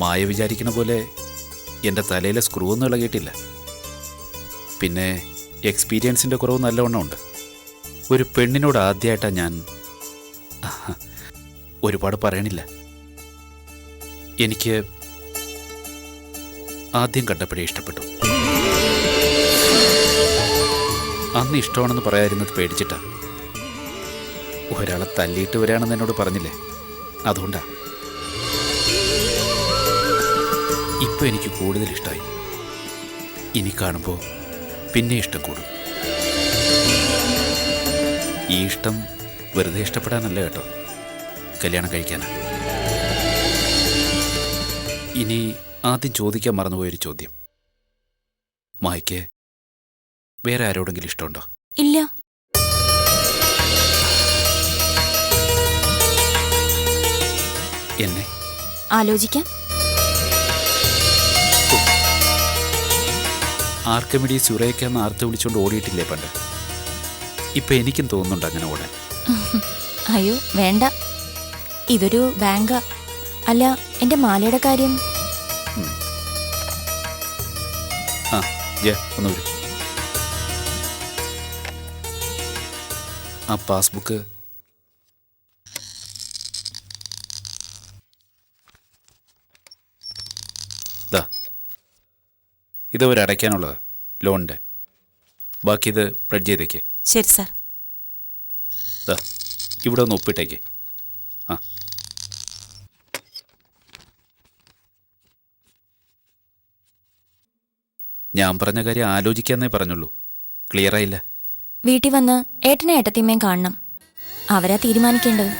മായ വിചാരിക്കുന്ന പോലെ എൻ്റെ തലയിലെ സ്ക്രൂ ഒന്നും ഇളകിയിട്ടില്ല. പിന്നെ എക്സ്പീരിയൻസിൻ്റെ കുറവ് നല്ലവണ്ണം ഉണ്ട്. ഒരു പെണ്ണിനോട് ആദ്യമായിട്ടാണ് ഞാൻ. ഒരുപാട് പറയണില്ല. എനിക്ക് ആദ്യം കണ്ടപ്പോഴേ ഇഷ്ടപ്പെട്ടു. അന്ന് ഇഷ്ടമാണെന്ന് പറയാതിരുന്നത് പേടിച്ചിട്ടാ. ഒരാളെ തല്ലിയിട്ട് വരാണെന്ന് എന്നോട് പറഞ്ഞില്ലേ, അതുകൊണ്ടാ. ഇപ്പം എനിക്ക് കൂടുതൽ ഇഷ്ടമായി. ഇനി കാണുമ്പോൾ പിന്നെ ഇഷ്ടം കൂടും. ഈ ഇഷ്ടം വെറുതെ ഇഷ്ടപ്പെടാനല്ല കേട്ടോ, കല്യാണം കഴിക്കാനാ. ഇനി ആദ്യം ചോദിക്കാൻ മറന്നുപോയൊരു ചോദ്യം. മായ്ക്ക് വേറെ ആരോടെങ്കിലും ഇഷ്ടമുണ്ടോ? ഇല്ല. എന്നെ ആലോചിക്കാം. ആർക്കമിടി സുറേക്കെന്ന് ആർത്ത് വിളിച്ചുകൊണ്ട് ഓടിയിട്ടില്ലേ പണ്ട്? ഇപ്പൊ എനിക്കും തോന്നുന്നുണ്ട് അങ്ങനെ ഓടാൻ. അയ്യോ വേണ്ട, ഇതൊരു ബാങ്കാ. അല്ല, എന്റെ മാലയുടെ കാര്യം. ആ ജയ ഒന്ന് വരും. ആ പാസ്ബുക്ക് ദാ, ഇതുവരെ അടയ്ക്കാനുള്ളതാ ലോണിൻ്റെ. ബാക്കി ഇത് പ്ലഡ് ചെയ്തേക്ക്. ശരി സാർ. ദാ, ഇവിടെ ഒന്ന് ഒപ്പിട്ടേക്ക്. ആ ഞാൻ പറഞ്ഞ കാര്യം ആലോചിക്കാന്നേ പറഞ്ഞുള്ളൂ. ക്ലിയർ ആയില്ല. വീട്ടിൽ വന്ന് ഏട്ടനെ ഏട്ടത്തിയമ്മയും കാണണം. അവരാ തീരുമാനിക്കേണ്ടത്.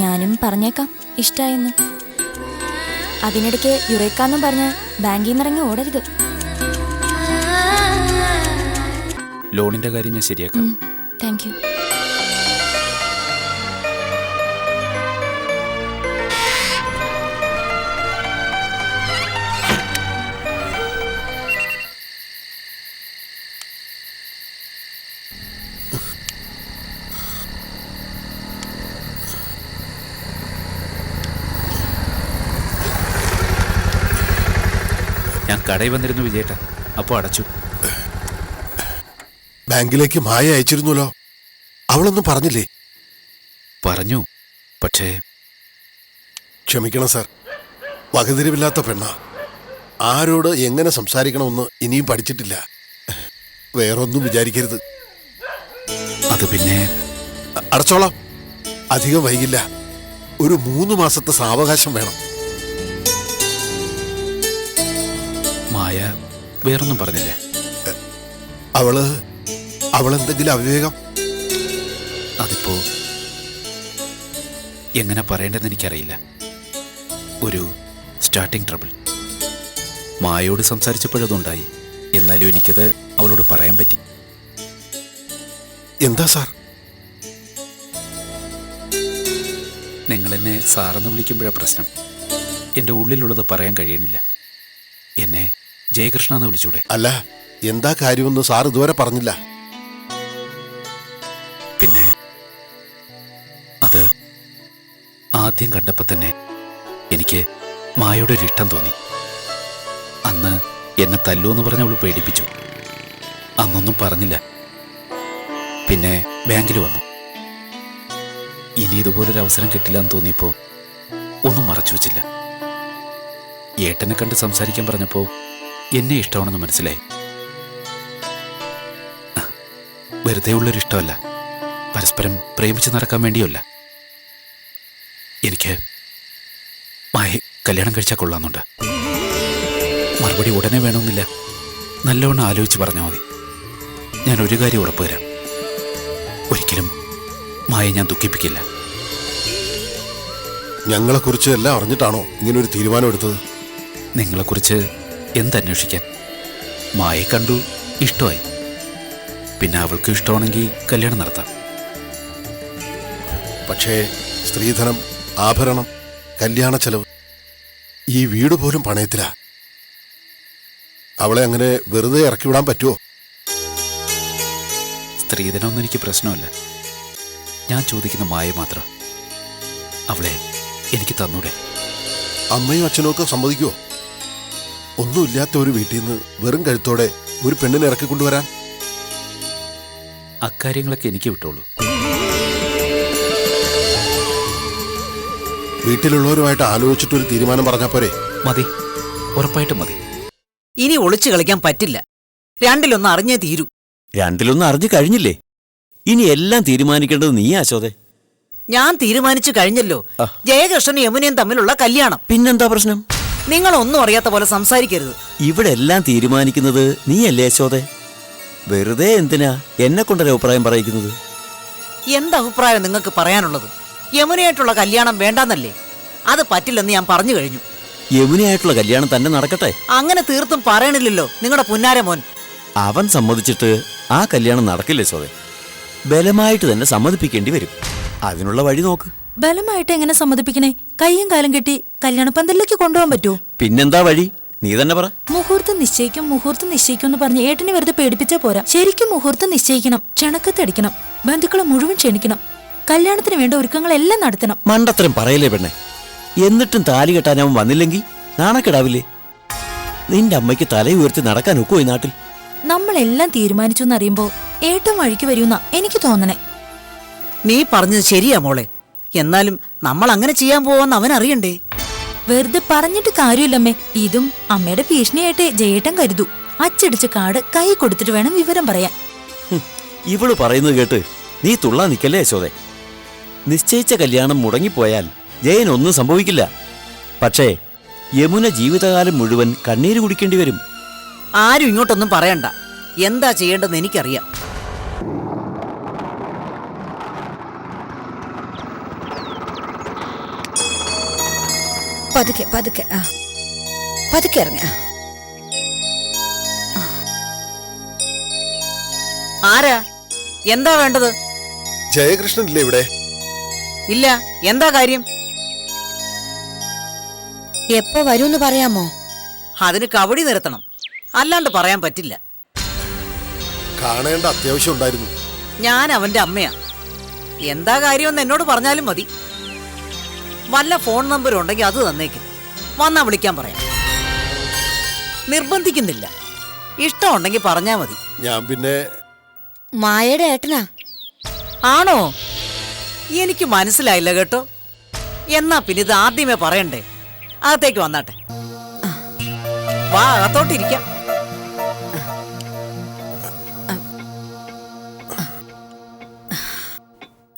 ഞാനും പറഞ്ഞേക്കാം ഇഷ്ടായെന്ന്. അതിനിടയ്ക്ക് യുറേക്കാന്നും പറഞ്ഞ് ബാങ്കിൽ നിന്നിറങ്ങി ഓടരുത്. ലോണിന്റെ കാര്യം ഞാൻ ശരിയാക്കാം. Thank you. ഞാൻ കടയിൽ വന്നിരുന്നു വിജയേട്ട, അപ്പോൾ അടച്ചു. ബാങ്കിലേക്ക് മായ അയച്ചിരുന്നല്ലോ, അവളൊന്നും പറഞ്ഞില്ലേ? പറഞ്ഞു, പക്ഷേ ക്ഷമിക്കണം സാർ, വകതിരിവില്ലാത്ത പെണ്ണ. ആരോട് എങ്ങനെ സംസാരിക്കണമെന്ന് ഇനിയും പഠിച്ചിട്ടില്ല. വേറൊന്നും വിചാരിക്കരുത്. അത് പിന്നെ അടച്ചോളാം, അധികം വൈകില്ല. ഒരു 3 മാസത്തെ സാവകാശം വേണം. മായ വേറൊന്നും പറഞ്ഞില്ലേ? അവളെന്തെങ്കിലും അവിവേകം? അതിപ്പോ എങ്ങനെ പറയേണ്ടതെന്ന് എനിക്കറിയില്ല. ഒരു സ്റ്റാർട്ടിംഗ് ട്രബിൾ. മായയോട് സംസാരിച്ചപ്പോഴതുണ്ടായി, എന്നാലും എനിക്കത് അവളോട് പറയാൻ പറ്റി. എന്താ സാർ? നിങ്ങളെന്നെ സാറെന്ന് വിളിക്കുമ്പോഴാണ് പ്രശ്നം. എൻ്റെ ഉള്ളിലുള്ളത് പറയാൻ കഴിയണില്ല. എന്നെ ജയകൃഷ്ണ എന്ന് വിളിച്ചൂടെ? അല്ല, എന്താ കാര്യമെന്ന് സാർ ഇതുവരെ പറഞ്ഞില്ല. പിന്നെ അത് ആദ്യം കണ്ടപ്പോൾ തന്നെ എനിക്ക് മായയുടെ ഒരു ഇഷ്ടം തോന്നി. അന്ന് എന്നെ തല്ലുവെന്ന് പറഞ്ഞ് അവൾ പേടിപ്പിച്ചു. അന്നൊന്നും പറഞ്ഞില്ല. പിന്നെ ബാങ്കിൽ വന്നു. ഇനി ഇതുപോലൊരു അവസരം കിട്ടില്ല എന്ന് തോന്നിയപ്പോൾ ഒന്നും മറച്ചു വച്ചില്ല. ഏട്ടനെ കണ്ട് സംസാരിക്കാൻ പറഞ്ഞപ്പോൾ എന്നെ ഇഷ്ടമാണെന്ന് മനസ്സിലായി. വെറുതെ ഉള്ളൊരു ഇഷ്ടമല്ല, പരസ്പരം പ്രേമിച്ച് നടക്കാൻ വേണ്ടിയല്ല. എനിക്ക് മായ കല്യാണം കഴിച്ചാൽ കൊള്ളാമെന്നുണ്ട്. മറുപടി ഉടനെ വേണമെന്നില്ല, നല്ലവണ്ണം ആലോചിച്ച് പറഞ്ഞാൽ മതി. ഞാൻ ഒരു കാര്യം ഉറപ്പ് തരാം, ഒരിക്കലും മായ ഞാൻ ദുഃഖിപ്പിക്കില്ല. ഞങ്ങളെക്കുറിച്ച് എല്ലാം അറിഞ്ഞിട്ടാണോ ഇങ്ങനൊരു തീരുമാനം എടുത്തത്? നിങ്ങളെക്കുറിച്ച് എന്തന്വേഷിക്കാൻ? മായയെ കണ്ടു, ഇഷ്ടമായി. പിന്നെ അവൾക്ക് ഇഷ്ടമാണെങ്കിൽ കല്യാണം നടത്താം. പക്ഷേ സ്ത്രീധനം, ആഭരണം, കല്യാണ ചെലവ്, ഈ വീട് പോലും പണയത്തിലാ. അവളെ അങ്ങനെ വെറുതെ ഇറക്കി വിടാൻ പറ്റുമോ? സ്ത്രീധനമൊന്നും എനിക്ക് പ്രശ്നമല്ല. ഞാൻ ചോദിക്കുന്ന മായ മാത്രം. അവളെ എനിക്ക് തന്നൂടെ? അമ്മയും അച്ഛനും ഒക്കെ സമ്മതിക്കുമോ? ഒന്നുമില്ലാത്ത ഒരു വീട്ടിൽ നിന്ന് വെറും കഴുത്തോടെ ഒരു പെണ്ണിനെ ഇറക്കി കൊണ്ടുവരാൻ? അക്കാര്യങ്ങളൊക്കെ എനിക്ക് വിട്ടോളൂ. വീട്ടിലുള്ളവരുമായിട്ട് ആലോചിച്ചിട്ടൊരു തീരുമാനം പറഞ്ഞാൽ പോരെ? മതി, ഉറപ്പായിട്ടും മതി. ഇനി ഒളിച്ചു കളിക്കാൻ പറ്റില്ല. 2-1 അറിഞ്ഞേ തീരൂ. 2-1 അറിഞ്ഞു കഴിഞ്ഞില്ലേ? ഇനി എല്ലാം തീരുമാനിക്കേണ്ടത് നീ ആശോദേ. ഞാൻ തീരുമാനിച്ചു കഴിഞ്ഞല്ലോ, ജയകൃഷ്ണനും യമുനയും തമ്മിലുള്ള കല്യാണം. പിന്നെന്താ പ്രശ്നം? നിങ്ങളൊന്നും അറിയാത്ത പോലെ സംസാരിക്കരുത്. ഇവിടെ എല്ലാം തീരുമാനിക്കുന്നത് നീയല്ലേ യശോദേ? വെറുതെ എന്തിനാ എന്നെ കൊണ്ടൊരു അഭിപ്രായം പറയിക്കുന്നത്? എന്തഭിപ്രായം നിങ്ങൾക്ക് പറയാനുള്ളത്? യമുനയായിട്ടുള്ള കല്യാണം വേണ്ടെന്നല്ലേ? അത് പറ്റില്ലെന്ന് ഞാൻ പറഞ്ഞു കഴിഞ്ഞു. യമുനയായിട്ടുള്ള കല്യാണം തന്നെ നടക്കട്ടെ. അങ്ങനെ തീർത്തും പറയണില്ലല്ലോ നിങ്ങളുടെ പുന്നാര മോൻ. അവൻ സമ്മതിച്ചിട്ട് ആ കല്യാണം നടക്കില്ല യശോദേ. ബലമായിട്ട് തന്നെ സമ്മതിപ്പിക്കേണ്ടി വരും. അതിനുള്ള വഴി നോക്ക്. ബലമായിട്ട് എങ്ങനെ സമ്മതിപ്പിക്കണേ? കയ്യും കാലം കെട്ടി കല്യാണപ്പന്തലിലേക്ക് കൊണ്ടുപോകാൻ പറ്റുമോ? പിന്നെന്താ വഴി? നീ തന്നെ പറ. മുഹൂർത്തം നിശ്ചയിക്കും എന്ന് പറഞ്ഞ് ഏട്ടനെ വെറുതെ പേടിപ്പിച്ചാ പോരാ. ശരിക്കും മുഹൂർത്തം നിശ്ചയിക്കണം, ക്ഷണക്കത്തടിക്കണം, ബന്ധുക്കളെ മുഴുവൻ ക്ഷണിക്കണം, കല്യാണത്തിന് വേണ്ട ഒരുക്കങ്ങളെല്ലാം നടത്തണം. മണ്ടത്തരം പറയലേ പെണ്ണെ. എന്നിട്ടും താലി കെട്ടാൻ അവൻ വന്നില്ലെങ്കിൽ നാണക്കെടാവില്ലേ? നിന്റെ അമ്മയ്ക്ക് തല ഉയർത്തി നടക്കാൻ ഒക്കുമോ ഈ നാട്ടിൽ? നമ്മളെല്ലാം തീരുമാനിച്ചു എന്നറിയുമ്പോ ഏട്ടൻ വഴിക്ക് വരുമെന്നാ എനിക്ക് തോന്നണേ. നീ പറഞ്ഞത് ശരിയാ മോളെ. എന്നാലും നമ്മൾ അങ്ങനെ ചെയ്യാൻ പോവാന്ന് അവൻ അറിയണ്ടേ? വെറുതെ പറഞ്ഞിട്ട് കാര്യമില്ലമ്മേ. ഇതും അമ്മയുടെ ഭീഷണിയായിട്ട് ജയേട്ടൻ കരുതൂ. അച്ചടിച്ച കാർഡ് കൈ കൊടുത്തിട്ട് വേണം വിവരം പറയാൻ. ഇവള് പറയുന്നത് കേട്ട് നീ തുള്ളാൻ നിക്കല്ലേ യശോദേ. നിശ്ചയിച്ച കല്യാണം മുടങ്ങിപ്പോയാൽ ജയനൊന്നും സംഭവിക്കില്ല. പക്ഷേ യമുന ജീവിതകാലം മുഴുവൻ കണ്ണീര് കുടിക്കേണ്ടി വരും. ആരും ഇങ്ങോട്ടൊന്നും പറയണ്ട. എന്താ ചെയ്യേണ്ടതെന്ന് എനിക്കറിയാം. പതുക്കെ പതുക്കെ പതുക്കെ ഇറങ്ങ. ആരാ? എന്താ വേണ്ടത്? ജയകൃഷ്ണൻ ഇല്ലേ ഇവിടെ? ഇല്ല. എന്താ കാര്യം? എപ്പോ വരൂന്ന് പറയാമോ? അതിന് കവടി നിരത്തണം, അല്ലാണ്ട് പറയാൻ പറ്റില്ല. കാണേണ്ട അത്യാവശ്യം ഉണ്ടായിരുന്നു. ഞാൻ അവന്റെ അമ്മയാ. എന്താ കാര്യമെന്ന് എന്നോട് പറഞ്ഞാലും മതി. വല്ല ഫോൺ നമ്പർ ഉണ്ടെങ്കിൽ അത് തന്നേക്ക്. വന്നാ വിളിക്കാൻ പറയാം. നിർബന്ധിക്കുന്നില്ല. ഇഷ്ടമുണ്ടെങ്കിൽ പറഞ്ഞാ മതി. ഞാൻ പിന്നെ മായയുടെ ഏട്ടനാ. ആണോ? എനിക്ക് മനസ്സിലായില്ല കേട്ടോ. എന്നാ പിന്നെ ഇത് ആദ്യമേ പറയണ്ടേ. അകത്തേക്ക് വന്നാട്ടെ. വാ, അകത്തോട്ടിരിക്കാം.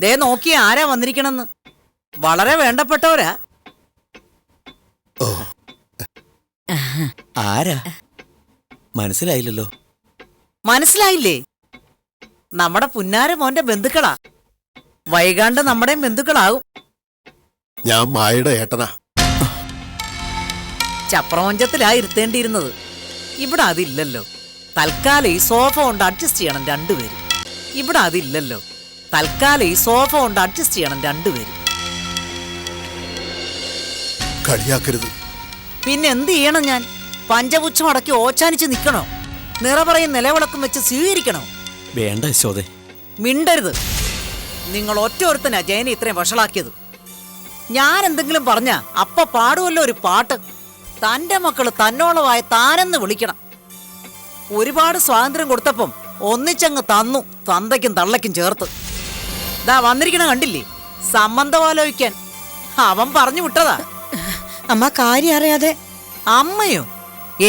ദേ നോക്കി ആരാ വന്നിരിക്കണെന്ന്. വളരെ വേണ്ടപ്പെട്ടവരാ. ആരാ മനസ്സിലായില്ലല്ലോ. മനസ്സിലായില്ലേ? നമ്മുടെ പുന്നാര മോന്റെ ബന്ധുക്കളാ. വൈകാണ്ട് നമ്മുടെ ബന്ധുക്കളാവും. ഞാൻ മായയുടെ ഏട്ടനാ. ചപ്രമഞ്ചത്തിലാ ഇരുത്തേണ്ടിയിരുന്നത്. ഇവിടെ അതില്ലല്ലോ. തൽക്കാലം ഈ സോഫ കൊണ്ട് അഡ്ജസ്റ്റ് ചെയ്യണം രണ്ടുപേരും. ഇവിടെ അതില്ലല്ലോ. തൽക്കാലം ഈ സോഫ കൊണ്ട് അഡ്ജസ്റ്റ് ചെയ്യണം രണ്ടുപേരും. കളിയാക്കരുത്. പിന്നെ എന്ത് ചെയ്യണം ഞാൻ? പഞ്ചപുച്ഛം അടക്കി ഓച്ചാനിച്ച് നിൽക്കണോ? നിറപറയും നിലവിളക്കും വെച്ച് സ്വീകരിക്കണോ? വേണ്ട യശോദേ. മിണ്ടരുത്. നിങ്ങൾ ഒറ്റ ഒരുത്തനാ ജയനെ ഇത്രയും വഷളാക്കിയത്. ഞാൻ എന്തെങ്കിലും പറഞ്ഞ അപ്പ പാടുമല്ലോ ഒരു പാട്ട്. തന്റെ മക്കള് തന്നോളമായ താനെന്ന് വിളിക്കണം. ഒരുപാട് സ്വാതന്ത്ര്യം കൊടുത്തപ്പം ഒന്നിച്ചങ്ങ് തന്നു, തന്തയ്ക്കും തള്ളയ്ക്കും ചേർത്ത്. ദാ വന്നിരിക്കണ കണ്ടില്ലേ, സംബന്ധമാലോചിക്കാൻ. അവൻ പറഞ്ഞു വിട്ടതാ. അമ്മ കാര്യം അറിയാതെ. അമ്മയോ?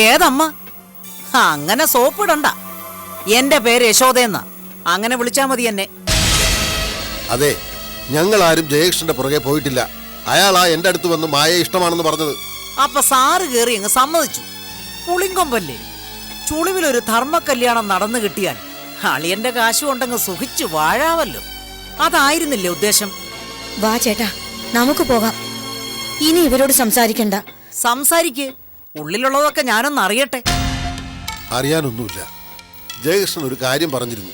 ഏതമ്മ? അങ്ങനെ സോപ്പിടണ്ട. എന്റെ പേര് യശോദയെന്നാ. അങ്ങനെ വിളിച്ചാ മതി എന്നെ. അതെ, ഞങ്ങൾ ആരും ജയകൃഷ്ണന്റെ പുറകെ പോയിട്ടില്ല. അയാളാ എന്റെ അടുത്ത് വന്ന് മായയെ ഇഷ്ടമാണെന്ന് പറഞ്ഞത്. അപ്പൊ സാറ് കേറി അങ്ങ് സമ്മതിച്ചു. പുളിങ്കൊമ്പല്ലേ. ചുളിവിലൊരു ധർമ്മ കല്യാണം നടന്നു കിട്ടിയാൽ അളിയന്റെ കാശു കൊണ്ടങ്ങ് സുഖിച്ചു വാഴാവല്ലോ. അതായിരുന്നില്ലേ ഉദ്ദേശം? വാ ചേട്ടാ, നമുക്ക് പോകാം. ഇനി ഇവരോട് സംസാരിക്കണ്ട. സംസാരിക്ക്. ഉള്ളിലുള്ളതൊക്കെ ഞാനൊന്ന് അറിയട്ടെ. അറിയാനൊന്നുമില്ല. ജയകൃഷ്ണൻ ഒരു കാര്യം പറഞ്ഞിരുന്നു.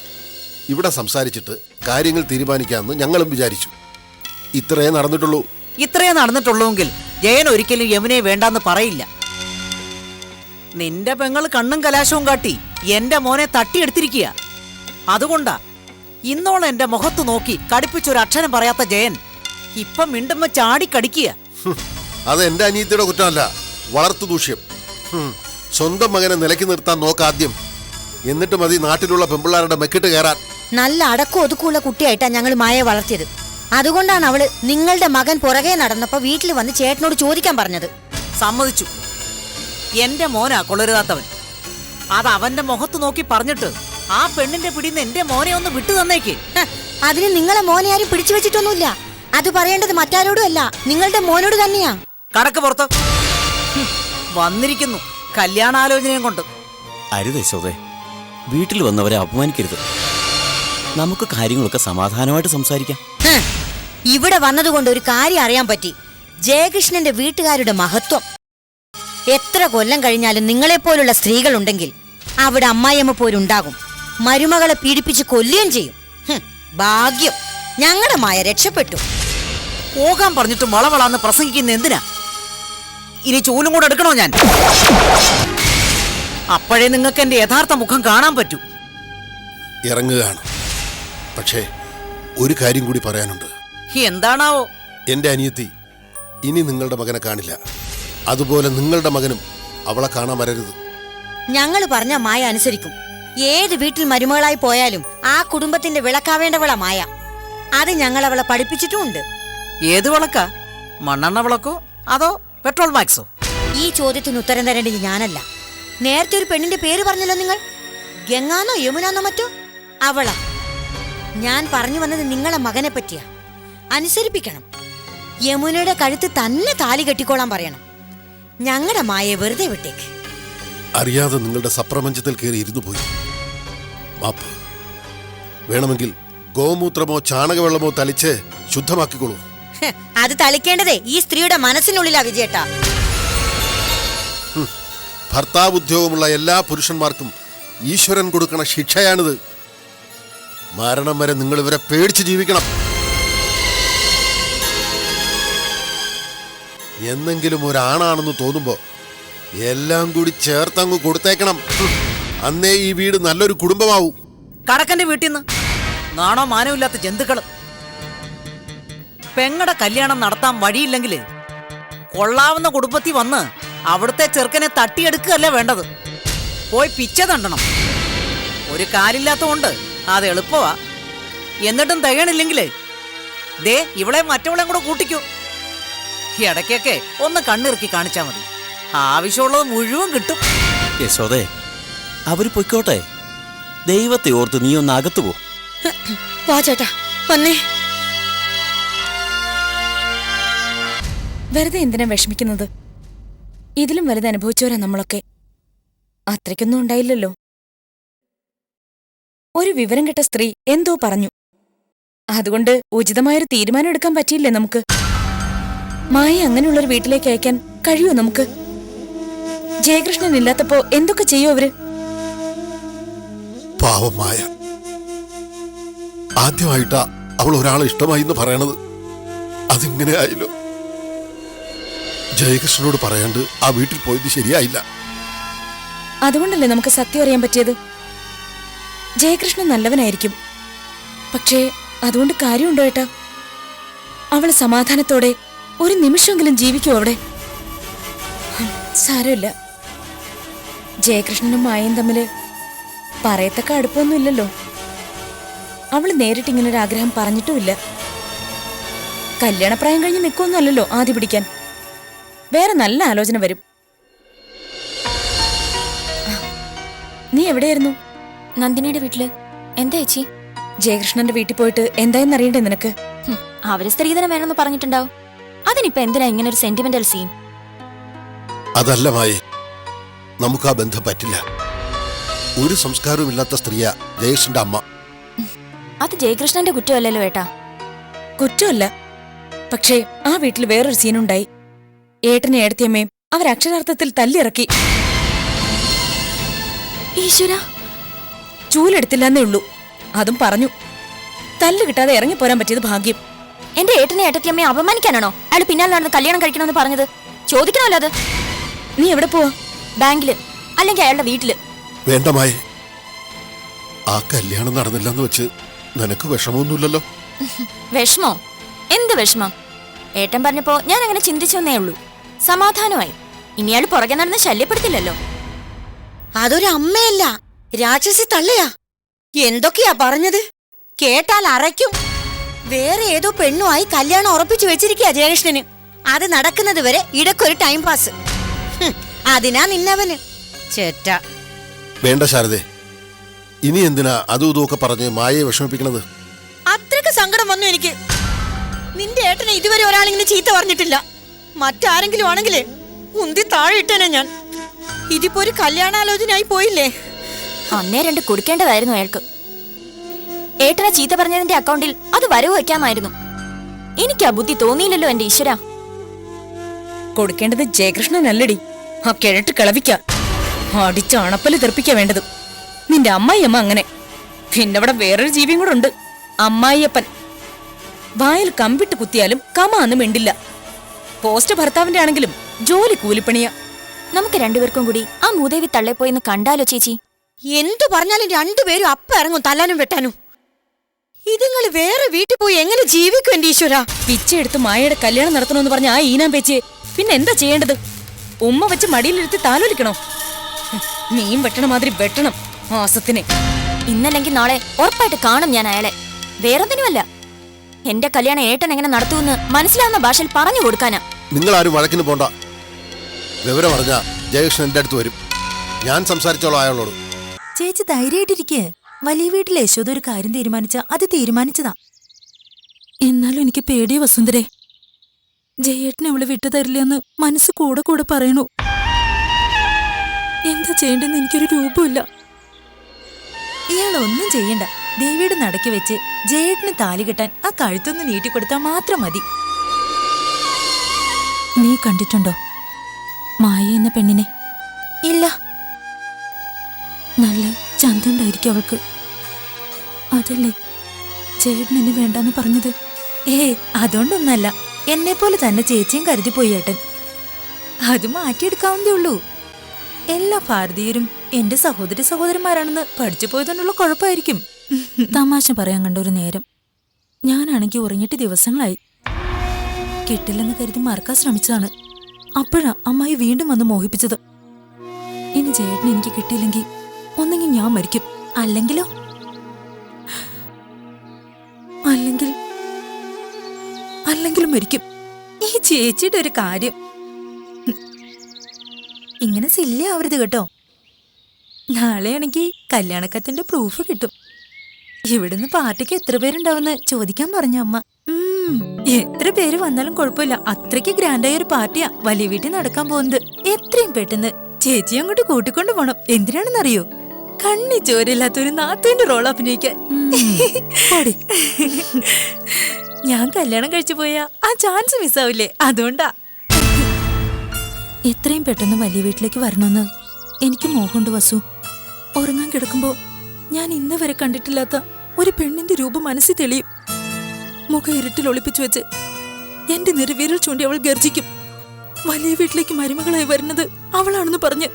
ഇവിടെ സംസാരിച്ചിട്ട് കാര്യങ്ങൾ തീരുമാനിക്കാമെന്ന് ഞങ്ങളും വിചാരിച്ചു. ഇത്രയേ നടന്നിട്ടുള്ളൂ. ഇത്രയേ നടന്നിട്ടുള്ളൂവെങ്കിൽ ജയൻ ഒരിക്കലും യമുനയെ വേണ്ടാന്ന് പറയില്ല. നിന്റെ പെങ്ങൾ കണ്ണും കലാശവും കാട്ടി എന്റെ മോനെ തട്ടിയെടുത്തിരിക്കുക. അതുകൊണ്ടാ ഇന്നോളം എന്റെ മുഖത്ത് നോക്കി കടുപ്പിച്ചൊരു അക്ഷരം പറയാത്ത ജയൻ ഇപ്പം മിണ്ടുമ്പോ ചാടിക്കടിക്കുക. അത് എന്റെ അനിയത്തിയുടെ കുറ്റമല്ല, വളർത്തു ദൂഷ്യം. സ്വന്തം മകനെ നിലയ്ക്ക് നിർത്താൻ നോക്കാദ്യം. എന്നിട്ട് മതി നാട്ടിലുള്ള പെമ്പിള്ളാരുടെ മെക്കിട്ട് കയറാൻ. നല്ല അടക്കം ഒതുക്കുള്ള കുട്ടിയായിട്ടാ ഞങ്ങൾ മായയെ വളർത്തിയത്. അതുകൊണ്ടാണ് അവള് നിങ്ങളുടെ മകൻ പുറകെ നടന്നപ്പോ വീട്ടിൽ വന്ന് ചേട്ടനോട് ചോദിക്കാൻ പറഞ്ഞത്. സമ്മതിച്ചു. എന്റെ മോനാ കൊള്ളരുതാത്തവൻ. അത് അവന്റെ മുഖത്ത് നോക്കി പറഞ്ഞിട്ട് ആ പെണ്ണിന്റെ പിടിന്ന് എന്റെ മോനെ ഒന്ന് വിട്ടു തന്നേക്ക്. അതിന് നിങ്ങളെ മോനെ ആരും പിടിച്ചു വെച്ചിട്ടൊന്നുമില്ല. അത് പറയേണ്ടത് മറ്റാരോടും അല്ല, നിങ്ങളുടെ മോനോട് തന്നെയാ. കടക്ക് പുറത്ത്. വന്നിരിക്കുന്നു കല്യാണാലോചനയും കൊണ്ട്. അരുത് യശോദേ, വീട്ടിൽ വന്നവരെ അപമാനിക്കരുത്. നമുക്ക് കാര്യങ്ങളൊക്കെ സമാധാനമായിട്ട് സംസാരിക്കാം. ഇവിടെ വന്നതുകൊണ്ട് ഒരു കാര്യം അറിയാൻ പറ്റി. ജയകൃഷ്ണന്റെ വീട്ടുകാരുടെ മഹത്വം. എത്ര കൊല്ലം കഴിഞ്ഞാലും നിങ്ങളെപ്പോലുള്ള സ്ത്രീകളുണ്ടെങ്കിൽ അവിടെ അമ്മായിയമ്മ പോലുണ്ടാകും. മരുമകളെ പീഡിപ്പിച്ച് കൊല്ലുകയും ചെയ്യും. ഭാഗ്യം, ഞങ്ങളുടെ മായ രക്ഷപ്പെട്ടു. പോകാൻ പറഞ്ഞിട്ട് വളവളാന്ന് പ്രസംഗിക്കുന്ന എന്തിനാ? ഇനി ചൂലും കൂടെ എടുക്കണോ ഞാൻ? അപ്പോഴേ നിങ്ങൾക്ക് എന്റെ യഥാർത്ഥ മുഖം കാണാൻ പറ്റൂ. ഇറങ്ങുകയാണ്. പക്ഷേ ഒരു കാര്യം കൂടി പറയാനുണ്ട്. എന്താണാവോ? എന്റെ അനിയത്തി ഇനി നിങ്ങളുടെ മകനെ കാണില്ല. അതുപോലെ നിങ്ങളുടെ മകനും അവളെ കാണാൻ വരരുത്. ഞങ്ങൾ പറഞ്ഞ മായ അനുസരിക്കും. ഏത് വീട്ടിൽ മരുമകളായി പോയാലും ആ കുടുംബത്തിന്റെ വിളക്കാവേണ്ടവളാ മായ. അത് ഞങ്ങൾ അവളെ പഠിപ്പിച്ചിട്ടുമുണ്ട്. ഏത് വിളക്കാ? മണ്ണെണ്ണ വിളക്കോ അതോ പെട്രോൾ മാക്സോ? ഈ ചോദ്യത്തിന് ഉത്തരം തരേണ്ടത് ഞാനല്ല. നേരത്തെ ഒരു പെണ്ണിന്റെ പേര് പറഞ്ഞല്ലോ നിങ്ങൾ. ഗംഗാന്നോ യമുനാന്നോ മറ്റോ? അവളാ. ഞാൻ പറഞ്ഞു വന്നത് നിങ്ങളെ മകനെ പറ്റിയാ. അനുസരിപ്പിക്കണം. യമുനയുടെ കഴുത്ത് തന്നെ താലി കെട്ടിക്കോളാൻ പറയണം. ഞങ്ങളുടെ മായയെ വെറുതെ വിട്ടേക്ക്. അറിയാതെ നിങ്ങളുടെ സപ്രപഞ്ചത്തിൽ കയറി ഇരുന്നു പോയി. മാപ്പ്. വേണമെങ്കിൽ ഗോമൂത്രമോ ചാണകവെള്ളമോ തളിച്ച് ശുദ്ധമാക്കിക്കോളൂ. അത് തളിക്കേണ്ടതേ ഈ സ്ത്രീയുടെ മനസ്സിനുള്ളിലാ വിജയേട്ടാ. ഭർത്താവ് ഉദ്യോഗമുള്ള എല്ലാ പുരുഷന്മാർക്കും ഈശ്വരൻ കൊടുക്കണ ശിക്ഷയാണിത്. മരണം വരെ നിങ്ങൾ ഇവരെ പേടിച്ച് ജീവിക്കണം. എന്നെങ്കിലും ഒരാണാണെന്ന് തോന്നുമ്പോ എല്ലാം കൂടി ചേർത്തങ്ങ് കൊടുത്തേക്കണം. അന്നേ ഈ വീട് നല്ലൊരു കുടുംബമാവും. കടക്കന്റെ വീട്ടിൽ നിന്ന് നാണോ മാനമില്ലാത്ത ജന്തുക്കള്. പെങ്ങടെ കല്യാണം നടത്താൻ വഴിയില്ലെങ്കിൽ കൊള്ളാവുന്ന കുടുംബത്തിൽ വന്ന് അവിടുത്തെ ചെറുക്കനെ തട്ടിയെടുക്കുകയല്ല വേണ്ടത്, പോയി പിച്ച തണ്ടണം. ഒരു കാര്യമില്ലാത്തതുകൊണ്ട് അത് എളുപ്പമാ. എന്നിട്ടും തികയണില്ലെങ്കിലേ ദേ ഇവളെ മറ്റവളെയും കൂടെ കൂട്ടിക്കൂ. ഇടയ്ക്കൊക്കെ ഒന്ന് കണ്ണിറുക്കി കാണിച്ചാൽ മതി, ആവശ്യമുള്ളത് മുഴുവൻ കിട്ടും. യശോദേ, അവര് പൊയ്ക്കോട്ടെ. ദൈവത്തെ ഓർത്ത് നീ ഒന്ന് അകത്തു പോ. വാ ചേട്ടാ, വന്നേ. വെറുതെ എന്തിനാ വിഷമിക്കുന്നത്? ഇതിലും വലുത് അനുഭവിച്ചവരാ നമ്മളൊക്കെ. അത്രയ്ക്കൊന്നും ഉണ്ടായില്ലല്ലോ. ഒരു വിവരം കെട്ട സ്ത്രീ എന്തോ പറഞ്ഞു, അതുകൊണ്ട് ഉചിതമായൊരു തീരുമാനം എടുക്കാൻ പറ്റിയില്ലേ നമുക്ക്? മായ അങ്ങനെയുള്ളൊരു വീട്ടിലേക്ക് അയക്കാൻ കഴിയുമോ നമുക്ക്? ജയകൃഷ്ണൻ ഇല്ലാത്തപ്പോ എന്തൊക്കെ ചെയ്യും അവര്? പാവമായ ആദ്യമായിട്ടാ അവൾ ഒരാളെ ഇഷ്ടമായി എന്ന് പറയണത്. അതിങ്ങനെ ആയില്ലോ. ജയകൃഷ്ണനോട് പറയാണ്ട് ആ വീട്ടിൽ പോയത് ശരിയായില്ല. അതുകൊണ്ടല്ലേ നമുക്ക് സത്യം അറിയാൻ പറ്റിയത്. ജയകൃഷ്ണൻ നല്ലവനായിരിക്കും, പക്ഷേ അതുകൊണ്ട് കാര്യമുണ്ടോ ഏട്ടാ? അവള് സമാധാനത്തോടെ ഒരു നിമിഷമെങ്കിലും ജീവിക്കുമോ അവിടെ? സാരമില്ല, ജയകൃഷ്ണനും മായയും തമ്മില് പറയത്തക്ക അടുപ്പമൊന്നുമില്ലല്ലോ. അവള് നേരിട്ട് ഇങ്ങനൊരു ആഗ്രഹം പറഞ്ഞിട്ടുമില്ല. കല്യാണപ്രായം കഴിഞ്ഞ് നിൽക്കുമെന്നല്ലോ ആദ്യ പിടിക്കാൻ. വേറെ നല്ല ആലോചന വരും. നീ എവിടെയായിരുന്നു? നന്ദിനിയുടെ വീട്ടില്. എന്താ ചേച്ചി? ജയകൃഷ്ണന്റെ വീട്ടിൽ പോയിട്ട് എന്തായെന്ന് അറിയണ്ടേ നിനക്ക്? അവര് സ്ത്രീധനം വേണമെന്ന് പറഞ്ഞിട്ടുണ്ടാവും. അതിനിപ്പോ എന്തിനാ ഇങ്ങനെ ഒരു സെന്റിമെന്റൽ സീൻ? അതല്ല മായേ, നമുക്ക് ആ ബന്ധം പറ്റില്ല. ഒരു സംസ്കാരവുമില്ലാത്ത സ്ത്രീയാ ജയകൃഷ്ണന്റെ അമ്മ. അത് ജയകൃഷ്ണന്റെ കുറ്റമല്ലല്ലോ ഏട്ടാ. കുറ്റമല്ല, പക്ഷേ ആ വീട്ടിൽ വേറൊരു സീനുണ്ടായി. ഏട്ടനെ ഏടത്തിയമ്മയും അവരക്ഷരാർത്ഥത്തിൽ തല്ലിറക്കി. ഈശ്വര, ചൂലെടുത്തില്ലെന്നേ ഉള്ളൂ. അതും പറഞ്ഞു. തല്ല് കിട്ടാതെ ഇറങ്ങിപ്പോരാൻ പറ്റിയത് ഭാഗ്യം. എന്റെ ഏട്ടനെ ഏട്ടത്തിയമ്മയെ അപമാനിക്കാനാണോ അയാൾ പിന്നാലെ നടന്ന് കല്യാണം കഴിക്കണമെന്ന് പറഞ്ഞത്? ചോദിക്കണമല്ലോ അത്. നീ എവിടെ പോവാ? ബാങ്കില്, അല്ലെങ്കിൽ അയാളുടെ വീട്ടില്. വേണ്ടമായി, ആ കല്യാണം നടന്നില്ലെന്ന് വെച്ച് നിനക്ക് വിഷമമൊന്നുമില്ലല്ലോ? വിഷമോ? എന്ത് വിഷമം? ഏട്ടൻ പറഞ്ഞപ്പോ ഞാൻ അങ്ങനെ ചിന്തിച്ചെന്നേ ഉള്ളൂ. സമാധാനമായി. ഇനി അയാൾ പുറകെ നടന്ന് ശല്യപ്പെടുത്തില്ലല്ലോ. അതൊരു അമ്മയല്ല, രാക്ഷസി തള്ളയാ. എന്തൊക്കെയാ പറഞ്ഞത്? കേട്ടാൽ അറയ്ക്കും. വേറെ ഏതോ പെണ്ണുമായി കല്യാണം ഉറപ്പിച്ചു വെച്ചിരിക്കുക ജയകൃഷ്ണന്. അത് നടക്കുന്നത് വരെ ഇടക്കൊരു ടൈം പാസ്. അതിനാ നിന്നവന് ചേറ്റ. വേണ്ട ശാരദേ, ഇനി എന്തിനാ അതും ഇതുമൊക്കെ പറഞ്ഞ് മായയെ വിഷമിപ്പിക്കണത്? അത്രക്ക് സങ്കടം വന്നു എനിക്ക്. നിന്റെ ഏട്ടനെ ഇതുവരെ ഒരാളിങ്ങനെ ചീത്ത പറഞ്ഞിട്ടില്ല. മറ്റാരെങ്കിലും ആണെങ്കിലേ ഉന്തി താഴെ ഇട്ടേനെ ഞാൻ. ഇതിപ്പോ ഒരു കല്യാണാലോചനയായി പോയില്ലേ? അന്നേ രണ്ട് കൊടുക്കേണ്ടതായിരുന്നു അയാൾക്ക്. ഏട്ടനെ ചീത്ത പറഞ്ഞതിന്റെ അക്കൗണ്ടിൽ അത് വരവ് വയ്ക്കാമായിരുന്നു. എനിക്ക് ആ ബുദ്ധി തോന്നിയില്ലല്ലോ എന്റെ ഈശ്വര. കൊടുക്കേണ്ടത് ജയകൃഷ്ണനല്ലടി, ആ കിഴട്ട് കിളവിക്ക. അടിച്ച അണപ്പല് തെറിപ്പിക്ക വേണ്ടത്. നിന്റെ അമ്മായിയമ്മ അങ്ങനെ. പിന്നെ അവിടെ വേറൊരു ജീവിയും കൂടെ ഉണ്ട്, അമ്മായിയപ്പൻ. വായിൽ കമ്പിട്ട് കുത്തിയാലും കമാന്ന് മിണ്ടില്ല. പോസ്റ്റ് ഭർത്താവിന്റെ ആണെങ്കിലും ജോലി കൂലിപ്പണിയാ. നമുക്ക് രണ്ടുപേർക്കും കൂടി ആ മൂദേവി തള്ളെ പോയി കണ്ടാലോ ചേച്ചി? എന്തു പറഞ്ഞാലും രണ്ടുപേരും അപ്പ ഇറങ്ങും തല്ലാനും വെട്ടാനും. ഇതുങ്ങൾ വേറെ വീട്ടിൽ പോയി എങ്ങനെ ജീവിക്കും എന്റെ ഈശ്വര? പിച്ചെടുത്ത് മായയുടെ കല്യാണം നടത്തണമെന്ന് പറഞ്ഞ ആ ഈനാൻ പേച്ച് പിന്നെ എന്താ ചെയ്യേണ്ടത്? ഉമ്മ വെച്ച് മടിയിലിരുത്തി താലോലിക്കണോ? മീൻ വെട്ടണ മാതിരി വെട്ടണം മാസത്തിന്. ഇന്നല്ലെങ്കിൽ നാളെ ഉറപ്പായിട്ട് കാണും ഞാൻ അയാളെ. വേറൊന്നിനുമല്ല, എന്റെ കല്യാണം ഏട്ടൻ എങ്ങനെ നടത്തുമെന്ന് മനസ്സിലാവുന്ന ഭാഷയിൽ പറഞ്ഞു കൊടുക്കാനാ. നിങ്ങൾ ആരും വഴക്കിന് പോണ്ട. വിവരം അറിഞ്ഞ ജയകൃഷ്ണൻ എന്റെ അടുത്ത് വരും. ഞാൻ സംസാരിച്ചോളാം അയാളോട്. ചേച്ചി ധൈര്യമായിട്ടിരിക്കേ. വലിയ വീട്ടിലെ യശോദ ഒരു കാര്യം തീരുമാനിച്ച അത് തീരുമാനിച്ചതാ. എന്നാലും എനിക്ക് പേടിയ വസുന്ധരേ, ജയേട്ടനെ അവളെ വിട്ടു തരില്ലെന്ന് മനസ്സ് കൂടെ കൂടെ പറയണു. എന്താ ചെയ്യേണ്ടെന്ന് എനിക്കൊരു രൂപമില്ല. ഇയാളൊന്നും ചെയ്യണ്ട. ദേവിയുടെ നടക്കി വെച്ച് ജയേട്ടന് താലി കെട്ടാൻ ആ കഴുത്തൊന്ന് നീട്ടിക്കൊടുത്താൽ മാത്രം മതി. നീ കണ്ടിട്ടുണ്ടോ മായ എന്ന പെണ്ണിനെ? ഇല്ല. നല്ല ചന്തണ്ടായിരിക്കും അവൾക്ക്. അതല്ലേ ജയേട്ടൻ എന്നെ വേണ്ടാന്ന് പറഞ്ഞത്? അതുകൊണ്ടൊന്നല്ല. എന്നെപ്പോലെ തന്നെ ചേച്ചിയും കരുതിപ്പോയി ഏട്ടൻ. അത് മാറ്റിയെടുക്കാവുന്നതേ ഉള്ളൂ. എല്ലാ ഭാരതീയരും എന്റെ സഹോദരി സഹോദരന്മാരാണെന്ന് പഠിച്ചു പോയതുകൊണ്ടുള്ള കുഴപ്പമായിരിക്കും. തമാശ പറയാൻ കണ്ട ഒരു നേരം. ഞാനാണെങ്കിൽ ഉറങ്ങിയിട്ട് ദിവസങ്ങളായി. കിട്ടില്ലെന്ന് കരുതി മറക്കാൻ ശ്രമിച്ചതാണ്. അപ്പോഴാ അമ്മായി വീണ്ടും വന്ന് മോഹിപ്പിച്ചത്. ഇനി ചേട്ടനെ എനിക്ക് കിട്ടിയില്ലെങ്കിൽ ഒന്നെങ്കിൽ ഞാൻ മരിക്കും, അല്ലെങ്കിലും മരിക്കും. ഈ ചേച്ചിയുടെ ഒരു കാര്യം ഇങ്ങനെ സില്ലി ആവരുത് കേട്ടോ. നാളെയാണെങ്കിൽ കല്യാണക്കത്തിന്റെ പ്രൂഫ് കിട്ടും. ഇവിടുന്ന് പാർട്ടിക്ക് എത്ര പേരുണ്ടാവുമെന്ന് ചോദിക്കാൻ പറഞ്ഞ അമ്മ. എത്ര പേര് വന്നാലും കുഴപ്പമില്ല, അത്രയ്ക്ക് ഗ്രാൻഡായ ഒരു പാർട്ടിയാ വലിയ വീട്ടിൽ നടക്കാൻ പോകുന്നത്. എത്രയും പെട്ടെന്ന് ചേച്ചി അങ്ങോട്ട് കൂട്ടിക്കൊണ്ടു പോണം. എന്തിനാണെന്നറിയോ? കണ്ണി ചോരില്ലാത്തൊരു നാത്തൂന്റെ റോൾ അഭിനയിക്കാൻ. ഞാൻ കല്യാണം കഴിച്ചു പോയാ ആ ചാൻസ് മിസ്സാവില്ലേ, അതുകൊണ്ടാ. എത്രയും പെട്ടെന്ന് വലിയ വീട്ടിലേക്ക് വരണമെന്ന് എനിക്ക് മോഹമുണ്ട് വസു. ഉറങ്ങാൻ കിടക്കുമ്പോ ഞാൻ ഇന്ന് വരെ കണ്ടിട്ടില്ലാത്ത ഒരു പെണ്ണിന്റെ രൂപം മനസ്സിൽ തെളിയും. മുഖം ഇരുട്ടിൽ ഒളിപ്പിച്ചു വെച്ച് എന്റെ നിറവിരൽ ചൂണ്ടി അവൾ ഗർജിക്കും. വലിയ വീട്ടിലേക്ക് മരുമകളായി വരുന്നത് അവളാണെന്ന് പറഞ്ഞ്